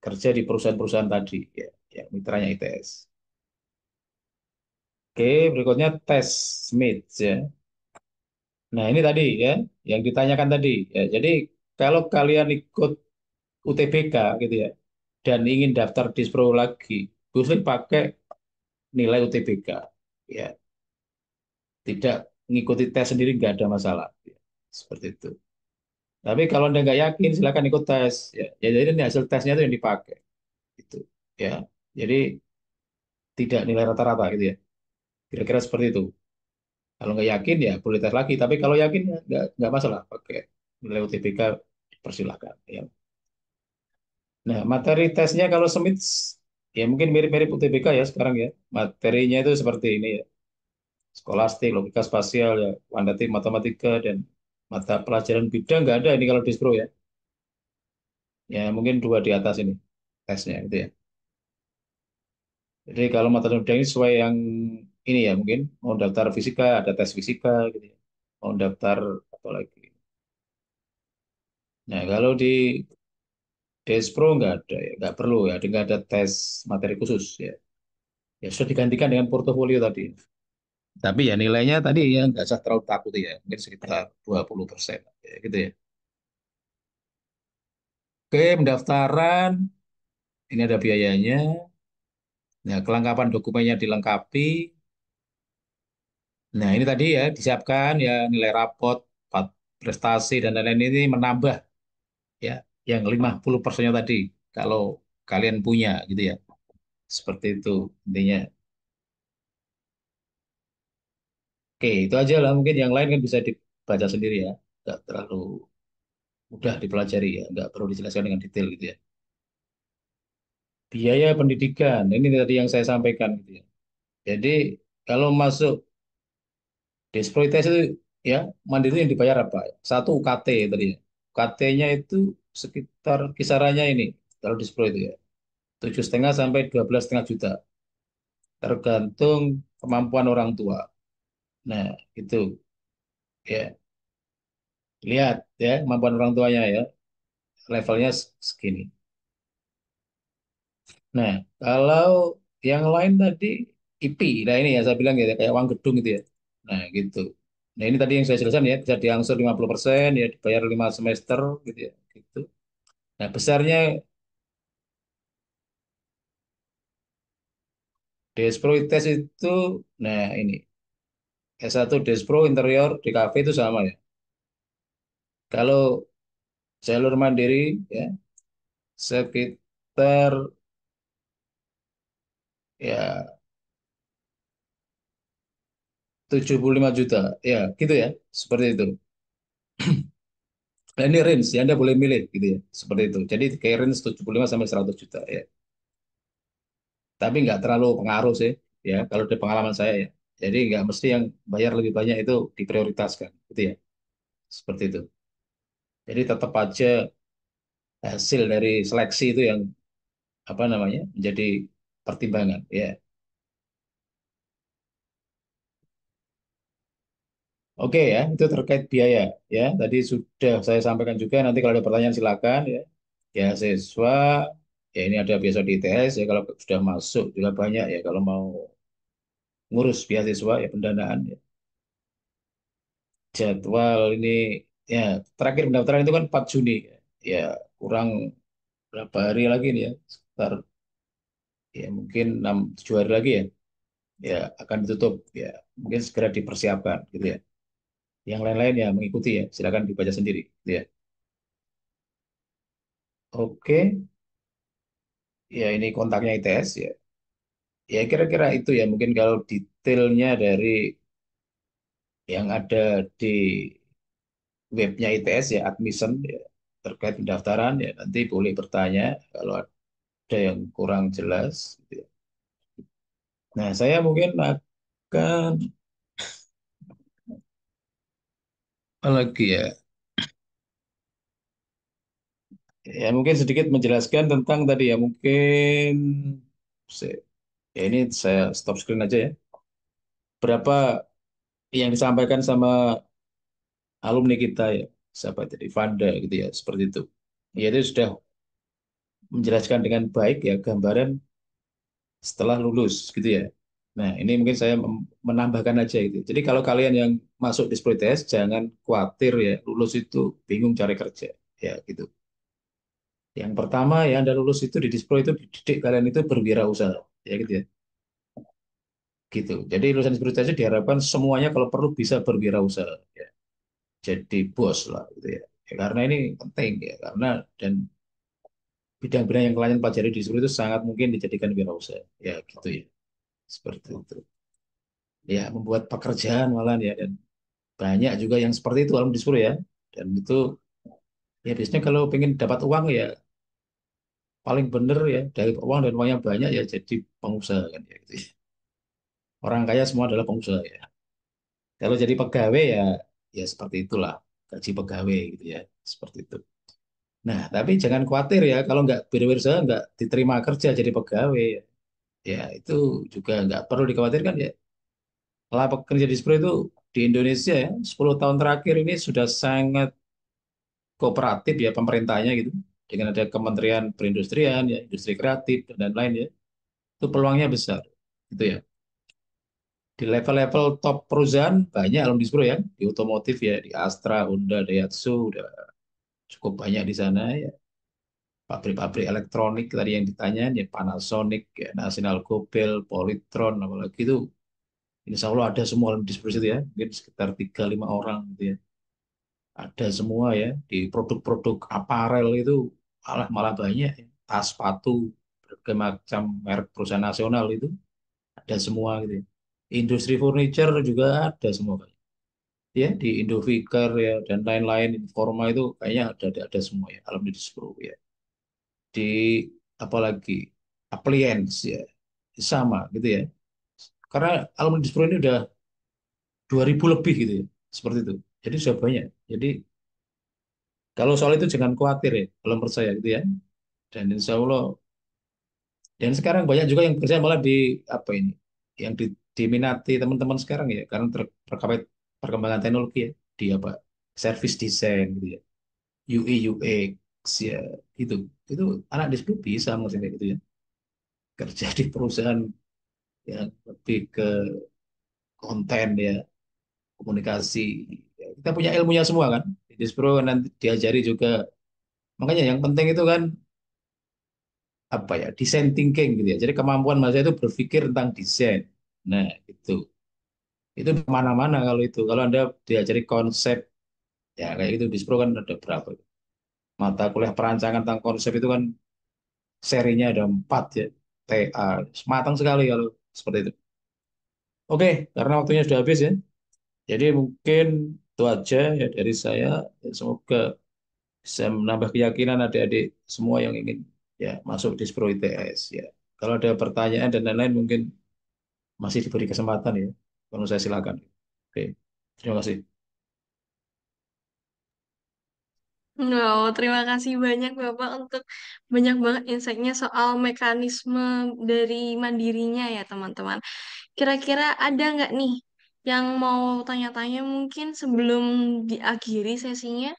S4: kerja di perusahaan-perusahaan tadi ya, ya mitranya ITS. Oke, berikutnya tes Smith ya. Nah, ini tadi ya yang ditanyakan tadi ya. Jadi kalau kalian ikut UTBK gitu ya dan ingin daftar Dispro lagi, Gusli pakai nilai UTBK ya. Tidak mengikuti tes sendiri nggak ada masalah ya. Seperti itu. Tapi kalau Anda nggak yakin silakan ikut tes ya. Ya jadi ini hasil tesnya itu yang dipakai gitu ya. Jadi tidak nilai rata-rata gitu ya. Kira-kira seperti itu. Kalau nggak yakin ya boleh tes lagi. Tapi kalau yakin ya nggak masalah pakai nilai UTBK persilahkan. Ya. Nah, materi tesnya kalau Smith ya mungkin mirip-mirip UTBK ya sekarang ya. Materinya itu seperti ini ya. Skolastik, logika spasial ya, kuantitatif, matematika dan mata pelajaran bidang nggak ada ini kalau Dispro ya. Ya mungkin dua di atas ini tesnya gitu ya. Jadi kalau mata bidang ini sesuai yang ini ya mungkin mau daftar fisika ada tes fisika gitu ya. Mau daftar apa lagi. Nah kalau di Despro nggak ada ya, nggak perlu ya, nggak ada tes materi khusus ya. Ya sudah digantikan dengan portofolio tadi. Tapi ya nilainya tadi ya nggak usah terlalu takut ya, mungkin sekitar 20% ya, gitu ya. Oke, pendaftaran ini ada biayanya. Nah, kelengkapan dokumennya dilengkapi. Nah, ini tadi ya disiapkan ya nilai rapot, prestasi dan lain-lain ini menambah ya yang 50%-nya tadi kalau kalian punya gitu ya. Seperti itu intinya. Oke, itu aja lah. Mungkin yang lain kan bisa dibaca sendiri ya. Nggak terlalu mudah dipelajari ya. Nggak perlu dijelaskan dengan detail gitu ya. Biaya pendidikan, ini tadi yang saya sampaikan gitu ya. Jadi kalau masuk Desproites itu ya mandiri yang dibayar apa? Satu UKT tadi ya. UKT-nya itu sekitar kisarannya ini kalau Despro itu ya 7,5 sampai 12,5 juta tergantung kemampuan orang tua. Nah itu ya lihat ya kemampuan orang tuanya ya levelnya segini. Nah kalau yang lain tadi IP, nah ini ya saya bilang ya kayak uang gedung gitu ya. Nah gitu. Nah ini tadi yang saya jelaskan ya bisa diangsur 50% ya dibayar 5 semester gitu ya. Gitu. Nah, besarnya Desproites itu, nah ini, S1 Despro interior di kafe itu sama ya. Kalau jalur mandiri ya sekitar ya 75 juta. Ya, gitu ya. Seperti itu. Nah, ini range ya, Anda boleh milih gitu ya. Seperti itu. Jadi kayak range 75 sampai 100 juta ya. Tapi nggak terlalu pengaruh sih ya kalau dari pengalaman saya ya. Jadi nggak mesti yang bayar lebih banyak itu diprioritaskan gitu ya. Seperti itu. Jadi tetap aja hasil dari seleksi itu yang apa namanya menjadi pertimbangan ya. Oke ya, itu terkait biaya ya. Tadi sudah saya sampaikan juga. Nanti kalau ada pertanyaan silakan ya. Ya siswa ya ini ada biasa di ITS ya kalau sudah masuk juga banyak ya kalau mau ngurus beasiswa ya pendanaan ya. Jadwal ini ya terakhir pendaftaran itu kan 4 Juni ya. Ya kurang berapa hari lagi nih ya. Sekitar ya mungkin 6 7 hari lagi ya. Ya akan ditutup ya. Mungkin segera dipersiapkan gitu ya. Yang lain-lain ya mengikuti ya. Silakan dibaca sendiri gitu ya. Oke, ya ini kontaknya ITS ya. Ya kira-kira itu ya mungkin kalau detailnya dari yang ada di webnya ITS ya admission ya terkait pendaftaran ya nanti boleh bertanya kalau ada yang kurang jelas gitu ya. Nah, saya mungkin akan apa lagi ya. Ya mungkin sedikit menjelaskan tentang tadi ya mungkin ya ini saya stop screen aja ya. Berapa yang disampaikan sama alumni kita ya, sahabat dari Vanda gitu ya, seperti itu. Ya itu sudah menjelaskan dengan baik ya gambaran setelah lulus gitu ya. Nah, ini mungkin saya menambahkan aja itu. Jadi kalau kalian yang masuk di Disprotes jangan khawatir ya lulus itu bingung cari kerja ya gitu. Yang pertama ya Anda lulus itu di Dispro itu dididik kalian itu berwirausaha ya gitu ya. Gitu. Jadi lulusan Disprotes itu diharapkan semuanya kalau perlu bisa berwirausaha ya. Jadi bos lah gitu ya. Ya, karena ini penting ya karena dan bidang-bidang yang kalian pelajari di Disprotes itu sangat mungkin dijadikan wirausaha ya gitu ya. Seperti itu. ya membuat pekerjaan malah ya, dan banyak juga yang seperti itu alumni Dispro ya. Dan itu ya biasanya kalau pengen dapat uang ya paling bener ya dari uang, dan uangnya banyak ya jadi pengusaha kan ya gitu. Orang kaya semua adalah pengusaha ya. Kalau jadi pegawai ya ya seperti itulah, gaji pegawai gitu ya, seperti itu. Nah, tapi jangan khawatir ya kalau nggak berwirausaha nggak diterima kerja jadi pegawai ya. Ya itu juga nggak perlu dikhawatirkan ya. Lapak kerja di Spro itu di Indonesia ya 10 tahun terakhir ini sudah sangat kooperatif ya pemerintahnya gitu. Dengan ada Kementerian Perindustrian ya, industri kreatif dan lain-lain ya. Itu peluangnya besar. Gitu ya. Di level-level top perusahaan banyak alumni Spro ya, di otomotif ya, di Astra, Honda, Daihatsu udah cukup banyak di sana ya. Pabrik-pabrik elektronik tadi yang ditanya ya, Panasonic, ya, National Gobel, Polytron, apalagi itu Insya Allah ada semua alumni Spro itu ya, mungkin sekitar 3-5 orang gitu ya. Ada semua ya di produk-produk aparel itu malah malah banyak ya. Tas, sepatu, berbagai macam merek perusahaan nasional itu ada semua gitu ya. Industri furniture juga ada semua Pak. Ya di Indovicar ya dan lain-lain Informa itu kayaknya ada semua ya alumni Dispro ya. Di apalagi appliance ya sama gitu ya. Karena alumni Dispro ini udah 2000 lebih gitu ya. Seperti itu. Jadi sudah banyak. Jadi kalau soal itu jangan khawatir ya, kalau menurut saya gitu ya. Dan insya Allah, dan sekarang banyak juga yang kerja malah di apa ini, yang diminati teman-teman sekarang ya, karena terkait perkembangan teknologi ya, di apa, service design gitu ya, UI UX ya, itu itu anak di situ bisa ngerti kayak gitu ya, kerja di perusahaan yang lebih ke konten ya, komunikasi. Ya, kita punya ilmunya semua kan, di Dispro nanti diajari juga, makanya yang penting itu kan apa ya design thinking gitu ya. Jadi kemampuan Mas itu berpikir tentang desain. Nah itu mana-mana kalau itu. Kalau Anda diajari konsep ya kayak gitu di Spro kan ada berapa? Mata kuliah perancangan tentang konsep itu kan serinya ada 4 ya. TA matang sekali kalau seperti itu. Oke, karena waktunya sudah habis ya. Jadi mungkin itu aja ya dari saya. Ya, semoga bisa menambah keyakinan adik-adik semua yang ingin ya masuk di Spro ITS ya. Kalau ada pertanyaan dan lain-lain mungkin masih diberi kesempatan ya. Kalau saya silakan. Oke, terima kasih.
S1: Wow, terima kasih banyak Bapak untuk banyak banget insight-nya soal mekanisme dari mandirinya ya teman-teman. Kira-kira ada nggak nih yang mau tanya-tanya mungkin sebelum diakhiri sesinya?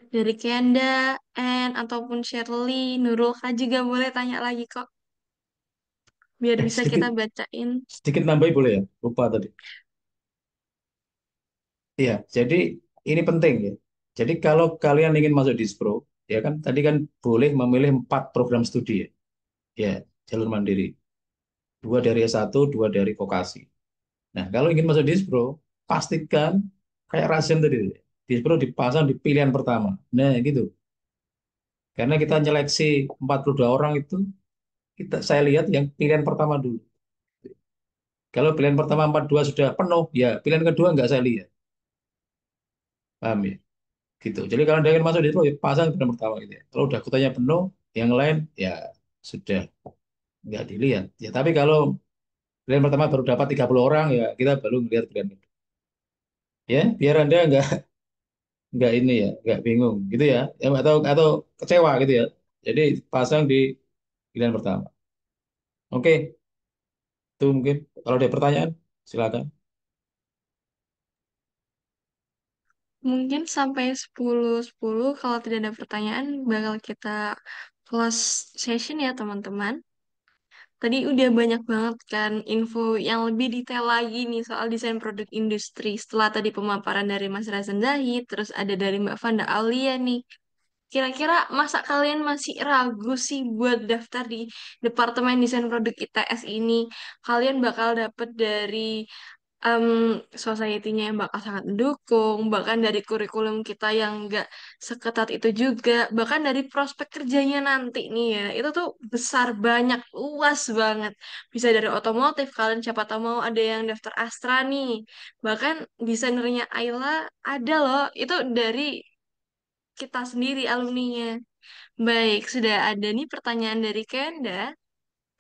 S1: Dari Kenda, Ann, ataupun Shirley, Nurul Kak juga boleh tanya lagi kok, biar bisa
S4: Sedikit
S1: kita bacain.
S4: sedikit nambahin boleh ya? Lupa tadi. Iya, jadi ini penting ya. Jadi kalau kalian ingin masuk di Dispro, ya kan tadi kan boleh memilih 4 program studi ya. Ya, jalur mandiri. 2 dari S1, 2 dari vokasi. Nah, kalau ingin masuk di Dispro, pastikan kayak Rasen tadi, Dispro dipasang di pilihan pertama. Nah, gitu. Karena kita nyeleksi 42 orang itu, saya lihat yang pilihan pertama dulu. Kalau pilihan pertama 42 sudah penuh, ya pilihan kedua nggak saya lihat. Paham ya? Gitu. Jadi kalau Anda ingin masuk di situ, ya pasang pilihan pertama gitu ya. Kalau udah kotanya penuh, yang lain ya sudah nggak dilihat. Ya tapi kalau pilihan pertama baru dapat 30 orang, ya kita baru melihat pilihan kedua. Ya, biar Anda nggak ini ya, nggak bingung gitu ya. Ya, atau kecewa gitu ya. Jadi pasang di pilihan pertama. Oke, itu mungkin. Kalau ada pertanyaan, silakan.
S1: Mungkin sampai 10:10 kalau tidak ada pertanyaan bakal kita close session ya teman-teman. Tadi udah banyak banget kan info yang lebih detail lagi nih soal desain produk industri. Setelah tadi pemaparan dari Mas Razan Zahid, terus ada dari Mbak Fanda Aulia nih. Kira-kira masa kalian masih ragu sih buat daftar di Departemen Desain Produk ITS ini? Kalian bakal dapet dari em, society-nya yang bakal sangat mendukung, bahkan dari kurikulum kita yang nggak seketat itu juga, bahkan dari prospek kerjanya nanti nih ya, itu tuh besar banyak, luas banget. Bisa dari otomotif, kalian siapa tahu mau ada yang daftar Astra nih, bahkan desainernya Ayla ada loh, itu dari kita sendiri alumninya. Baik, sudah ada nih pertanyaan dari Kenda.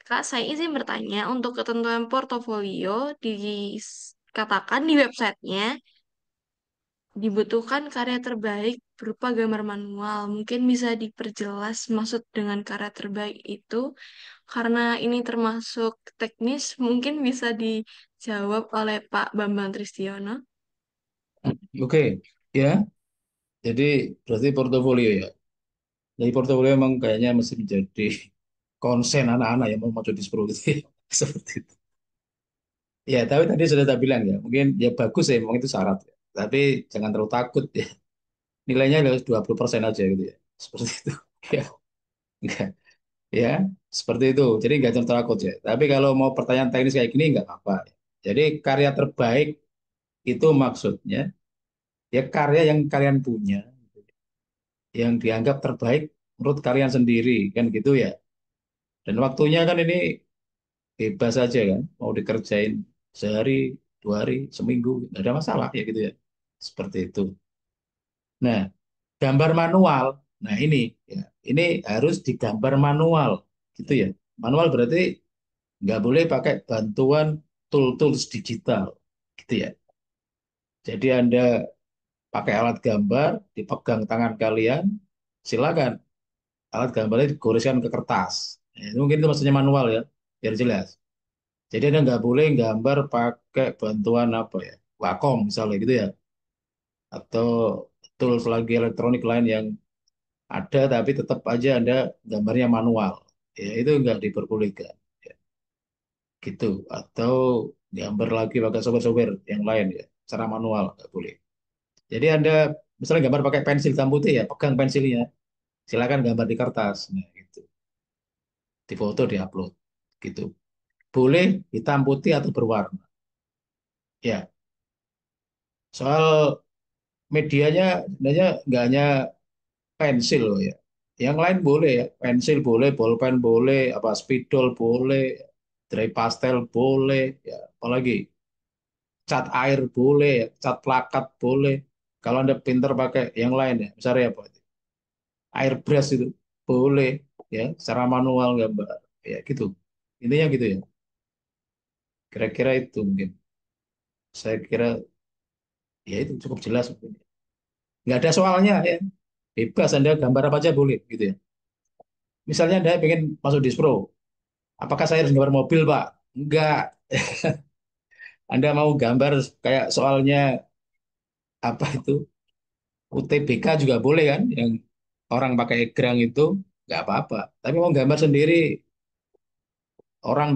S1: Kak, saya izin bertanya, untuk ketentuan portofolio dikatakan di websitenya dibutuhkan karya terbaik berupa gambar manual. Mungkin bisa diperjelas maksud dengan karya terbaik itu, karena ini termasuk teknis, mungkin bisa dijawab oleh Pak Bambang Tristiono.
S4: Oke, ya. Jadi berarti portofolio ya. Jadi portofolio memang kayaknya mesti menjadi konsen anak-anak yang mau masuk di Dispro gitu ya. Seperti itu. Ya, tapi tadi sudah tak bilang ya, mungkin ya bagus ya, memang itu syarat ya. Tapi jangan terlalu takut ya. Nilainya harus 20% aja gitu ya. Seperti itu. Ya, enggak. Ya, seperti itu. Jadi nggak jangan takut ya. Tapi kalau mau pertanyaan teknis kayak gini nggak apa-apa. Jadi karya terbaik itu maksudnya ya karya yang kalian punya, yang dianggap terbaik menurut kalian sendiri, kan gitu ya. Dan waktunya kan ini bebas saja kan, mau dikerjain sehari, 2 hari, seminggu, nggak ada masalah ya gitu ya. Seperti itu. Nah, gambar manual, nah ini harus digambar manual, gitu ya. Manual berarti nggak boleh pakai bantuan tools digital, gitu ya. Jadi Anda pakai alat gambar, dipegang tangan kalian, silakan. Alat gambarnya digoreskan ke kertas. Nah, itu mungkin itu maksudnya manual ya, biar jelas. Jadi Anda nggak boleh gambar pakai bantuan apa ya, Wacom misalnya gitu ya, atau tools lagi elektronik lain yang ada tapi tetap aja Anda gambarnya manual. Ya, itu nggak diperbolehkan. Ya, gitu. Atau gambar lagi pakai software-software yang lain ya, secara manual nggak boleh. Jadi Anda misalnya gambar pakai pensil hitam putih ya, pegang pensilnya, silakan gambar di kertas. Nah, gitu. Di foto, diupload. Gitu. Boleh hitam putih atau berwarna. Ya, soal medianya sebenarnya nggak hanya pensil loh ya. Yang lain boleh ya, pensil boleh, bolpen boleh, apa spidol boleh, dry pastel boleh, ya apalagi cat air boleh, ya, cat plakat boleh. Kalau Anda pinter pakai yang lain ya, misalnya apa itu? Airbrush itu boleh ya, secara manual gambar. Ya gitu. Intinya gitu ya. Kira-kira itu mungkin. Saya kira ya itu cukup jelas mungkin. Nggak ada soalnya ya. Bebas Anda gambar apa aja boleh gitu ya. Misalnya Anda pengen masuk Dispro, apakah saya harus gambar mobil, Pak? Enggak. Anda mau gambar kayak soalnya apa itu UTBK juga boleh kan, yang orang pakai egrang itu nggak apa-apa. Tapi mau gambar sendiri, orang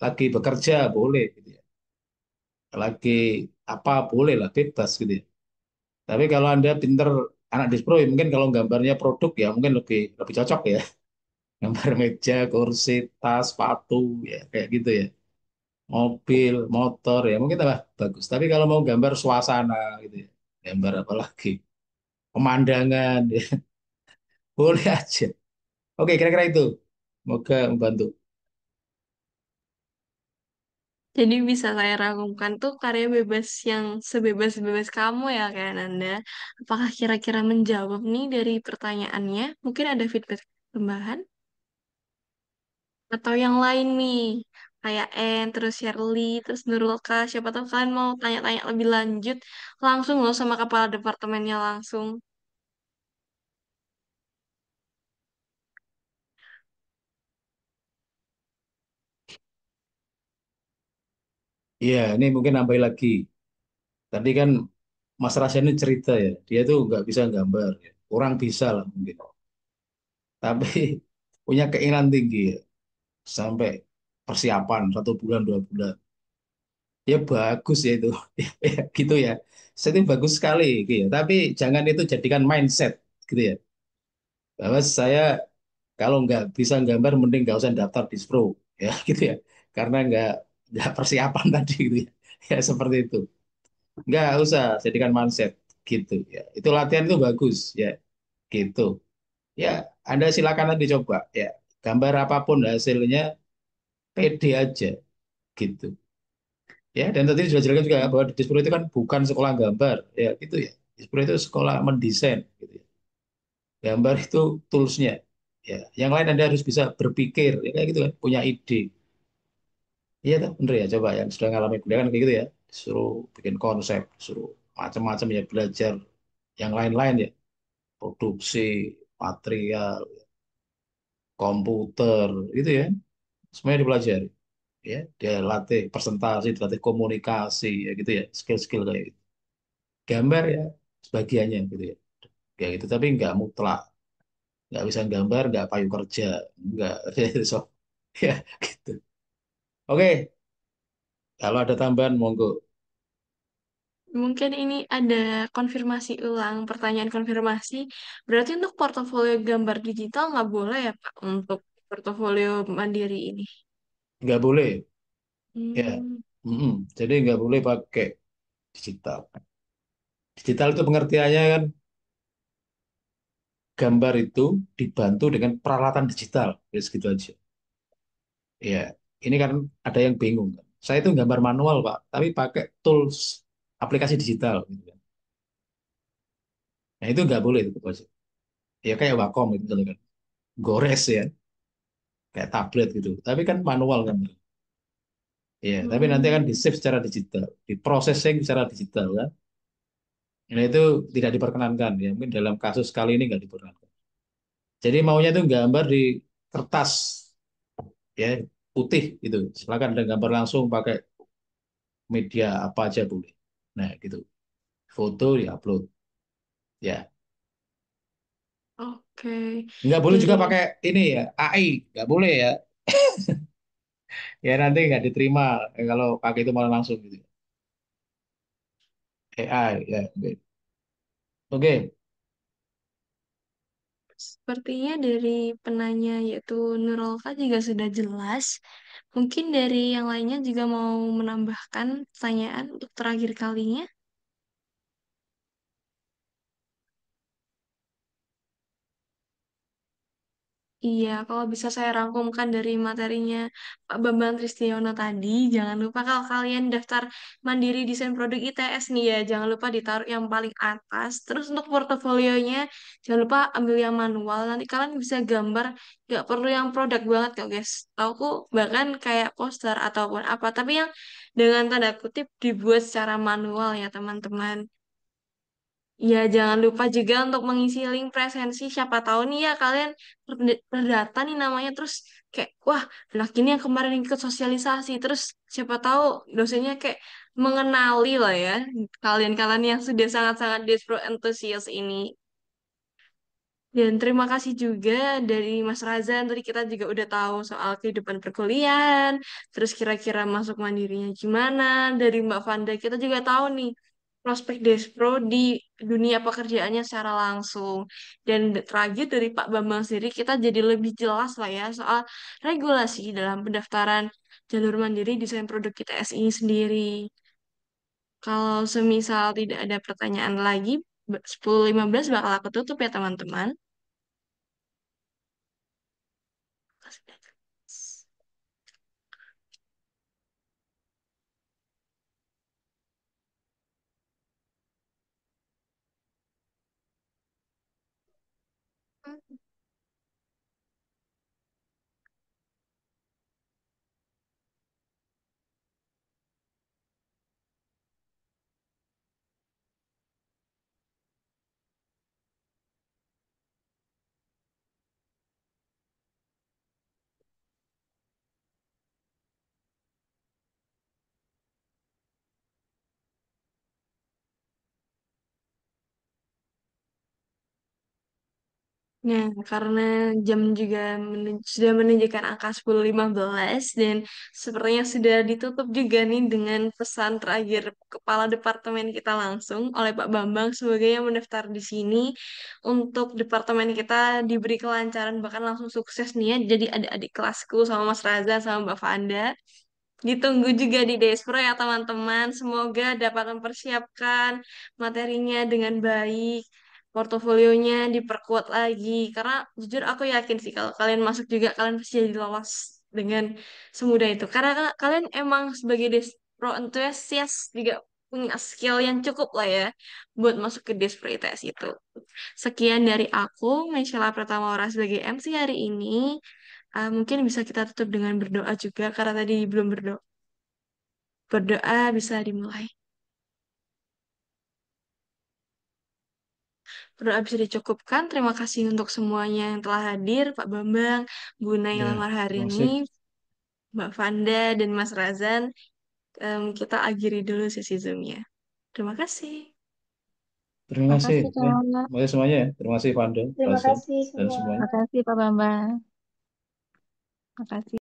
S4: lagi bekerja boleh, gitu ya. Lagi apa boleh lah, bebas gitu ya. Tapi kalau Anda pinter anak dispro, ya mungkin kalau gambarnya produk ya mungkin lebih lebih cocok ya. Gambar meja, kursi, tas, sepatu, ya kayak gitu ya. Mobil, motor ya mungkin tambah bagus. Tapi kalau mau gambar suasana gitu ya, gambar apa lagi, pemandangan ya, boleh aja. Oke, kira-kira itu. Semoga membantu.
S1: Jadi bisa saya rangkumkan tuh karya bebas yang sebebas-bebas kamu ya kayak Nanda. Apakah kira-kira menjawab nih dari pertanyaannya? Mungkin ada feedback tambahan? Atau yang lain nih, kayak terus Shirley, terus Nurulka, siapa tahu kalian mau tanya-tanya lebih lanjut, langsung loh sama kepala departemennya langsung.
S4: Iya, ini mungkin nambahin lagi. Tadi kan Mas Rasya ini cerita ya, dia tuh nggak bisa gambar. Ya. Orang bisa lah mungkin. Tapi punya keinginan tinggi ya. Sampai persiapan 1 bulan, 2 bulan. Ya bagus ya itu. Ya, gitu ya. Saya itu bagus sekali. Gitu ya. Tapi jangan itu jadikan mindset. Gitu ya. Bahwa saya kalau nggak bisa gambar, mending nggak usah daftar di Dispro. Ya gitu ya. Karena nggak persiapan tadi gitu ya. Ya seperti itu. Nggak usah jadikan mindset gitu ya. Itu latihan itu bagus ya gitu. Ya, Anda silakan nanti coba ya. Gambar apapun hasilnya pede aja gitu. Ya, dan tadi sudah jelaskan juga bahwa di Dispro itu kan bukan sekolah gambar ya gitu ya. Dispro itu sekolah mendesain gitu ya. Gambar itu toolsnya. Ya, yang lain Anda harus bisa berpikir ya kayak gitu kan, punya ide. Iya tuh, bener ya. Coba yang sudah ngalamin kuliah kan kayak gitu ya. Disuruh bikin konsep, disuruh macam-macam ya belajar yang lain-lain ya. Produksi, material, komputer, gitu ya. Semuanya dipelajari. Ya, dia latih presentasi, dilatih komunikasi, ya gitu ya. Skill-skill kayak gitu. Gambar ya, sebagiannya gitu ya. Kayak gitu, tapi nggak mutlak. Nggak bisa gambar, nggak payu kerja. Nggak. So, ya, gitu. Oke, kalau ada tambahan, monggo.
S1: Mungkin ini ada konfirmasi ulang, pertanyaan konfirmasi. Berarti untuk portofolio gambar digital nggak boleh ya, Pak, untuk portofolio mandiri ini?
S4: Nggak boleh. Ya,
S1: Hmm,
S4: mm-mm. Jadi nggak boleh pakai digital. Digital itu pengertiannya kan gambar itu dibantu dengan peralatan digital. Ya, segitu aja. Ya, ini kan ada yang bingung kan. Saya itu gambar manual, Pak, tapi pakai tools aplikasi digital gitu kan. Nah, itu nggak boleh itu Pak. Ya kayak Wacom gitu misalnya kan. Gores ya, kayak tablet gitu. Tapi kan manual kan. Ya, tapi nanti akan
S1: hmm,
S4: di-save secara digital, di processing secara digital kan. Nah, itu tidak diperkenankan ya. Mungkin dalam kasus kali ini nggak diperkenankan. Jadi maunya itu gambar di kertas ya putih gitu. Silakan ada gambar langsung pakai media apa aja boleh. Nah, gitu. Foto diupload. Ya,
S1: oke.
S4: nggak boleh
S1: Dari
S4: juga pakai ini ya, AI. Nggak boleh ya. Ya nanti nggak diterima kalau pakai itu malah langsung gitu. AI ya. Oke. Oke.
S1: sepertinya dari penanya yaitu Nurulka juga sudah jelas. Mungkin dari yang lainnya juga mau menambahkan pertanyaan untuk terakhir kalinya. Iya, kalau bisa saya rangkumkan dari materinya Pak Bambang Tristiono tadi, jangan lupa kalau kalian daftar mandiri desain produk ITS nih ya, jangan lupa ditaruh yang paling atas. Terus untuk portofolionya, jangan lupa ambil yang manual, nanti kalian bisa gambar, nggak perlu yang produk banget kok guys. Tauku bahkan kayak poster ataupun apa, tapi yang dengan tanda kutip dibuat secara manual ya teman-teman. Ya, jangan lupa juga untuk mengisi link presensi. Siapa tahu nih ya kalian terdata nih namanya. Terus kayak, wah anak ini yang kemarin ikut sosialisasi. Terus siapa tahu dosennya kayak mengenali lah ya. Kalian-kalian yang sudah sangat-sangat despro antusias ini. Dan terima kasih juga dari Mas Razan. Tadi kita juga udah tahu soal kehidupan perkuliahan. Terus kira-kira masuk mandirinya gimana. Dari Mbak Vanda kita juga tahu nih prospek Despro di dunia pekerjaannya secara langsung. Dan terakhir dari Pak Bambang sendiri kita jadi lebih jelas lah ya soal regulasi dalam pendaftaran jalur mandiri desain produk ITS ini sendiri. Kalau semisal tidak ada pertanyaan lagi, 10.15 bakal aku tutup ya teman-teman. Nah, karena jam juga sudah menunjukkan angka 10.15 dan sepertinya sudah ditutup juga nih dengan pesan terakhir Kepala Departemen kita langsung oleh Pak Bambang sebagai yang mendaftar di sini untuk departemen kita diberi kelancaran bahkan langsung sukses nih ya. Jadi adik-adik kelasku sama Mas Raza sama Mbak Fanda. Ditunggu juga di Despro ya teman-teman. Semoga dapat mempersiapkan materinya dengan baik. Portofolionya diperkuat lagi. Karena jujur aku yakin sih kalau kalian masuk juga kalian pasti jadi lolos dengan semudah itu. Karena kalian emang sebagai Despro enthusiast juga punya skill yang cukup lah ya buat masuk ke Despro ITS itu. Sekian dari aku, Michelle Pratama Ora sebagai MC hari ini. Mungkin bisa kita tutup dengan berdoa juga karena tadi belum berdoa. Berdoa bisa dimulai. Berdoa bisa dicukupkan. Terima kasih untuk semuanya yang telah hadir, Pak Bambang, Bu
S4: Ya,
S1: Naila
S4: terima kasih.
S1: Marharini, Mbak Vanda, dan Mas Razan. Kita akhiri dulu sesi Zoom-nya. Terima kasih.
S4: Terima kasih.
S5: Makasih, Kak.
S4: Terima kasih semuanya ya. Terima kasih Fanda,
S3: Terima
S4: Razan,
S3: kasih
S4: dan
S3: semua.
S4: semuanya.
S5: Makasih, Pak Bambang. Makasih.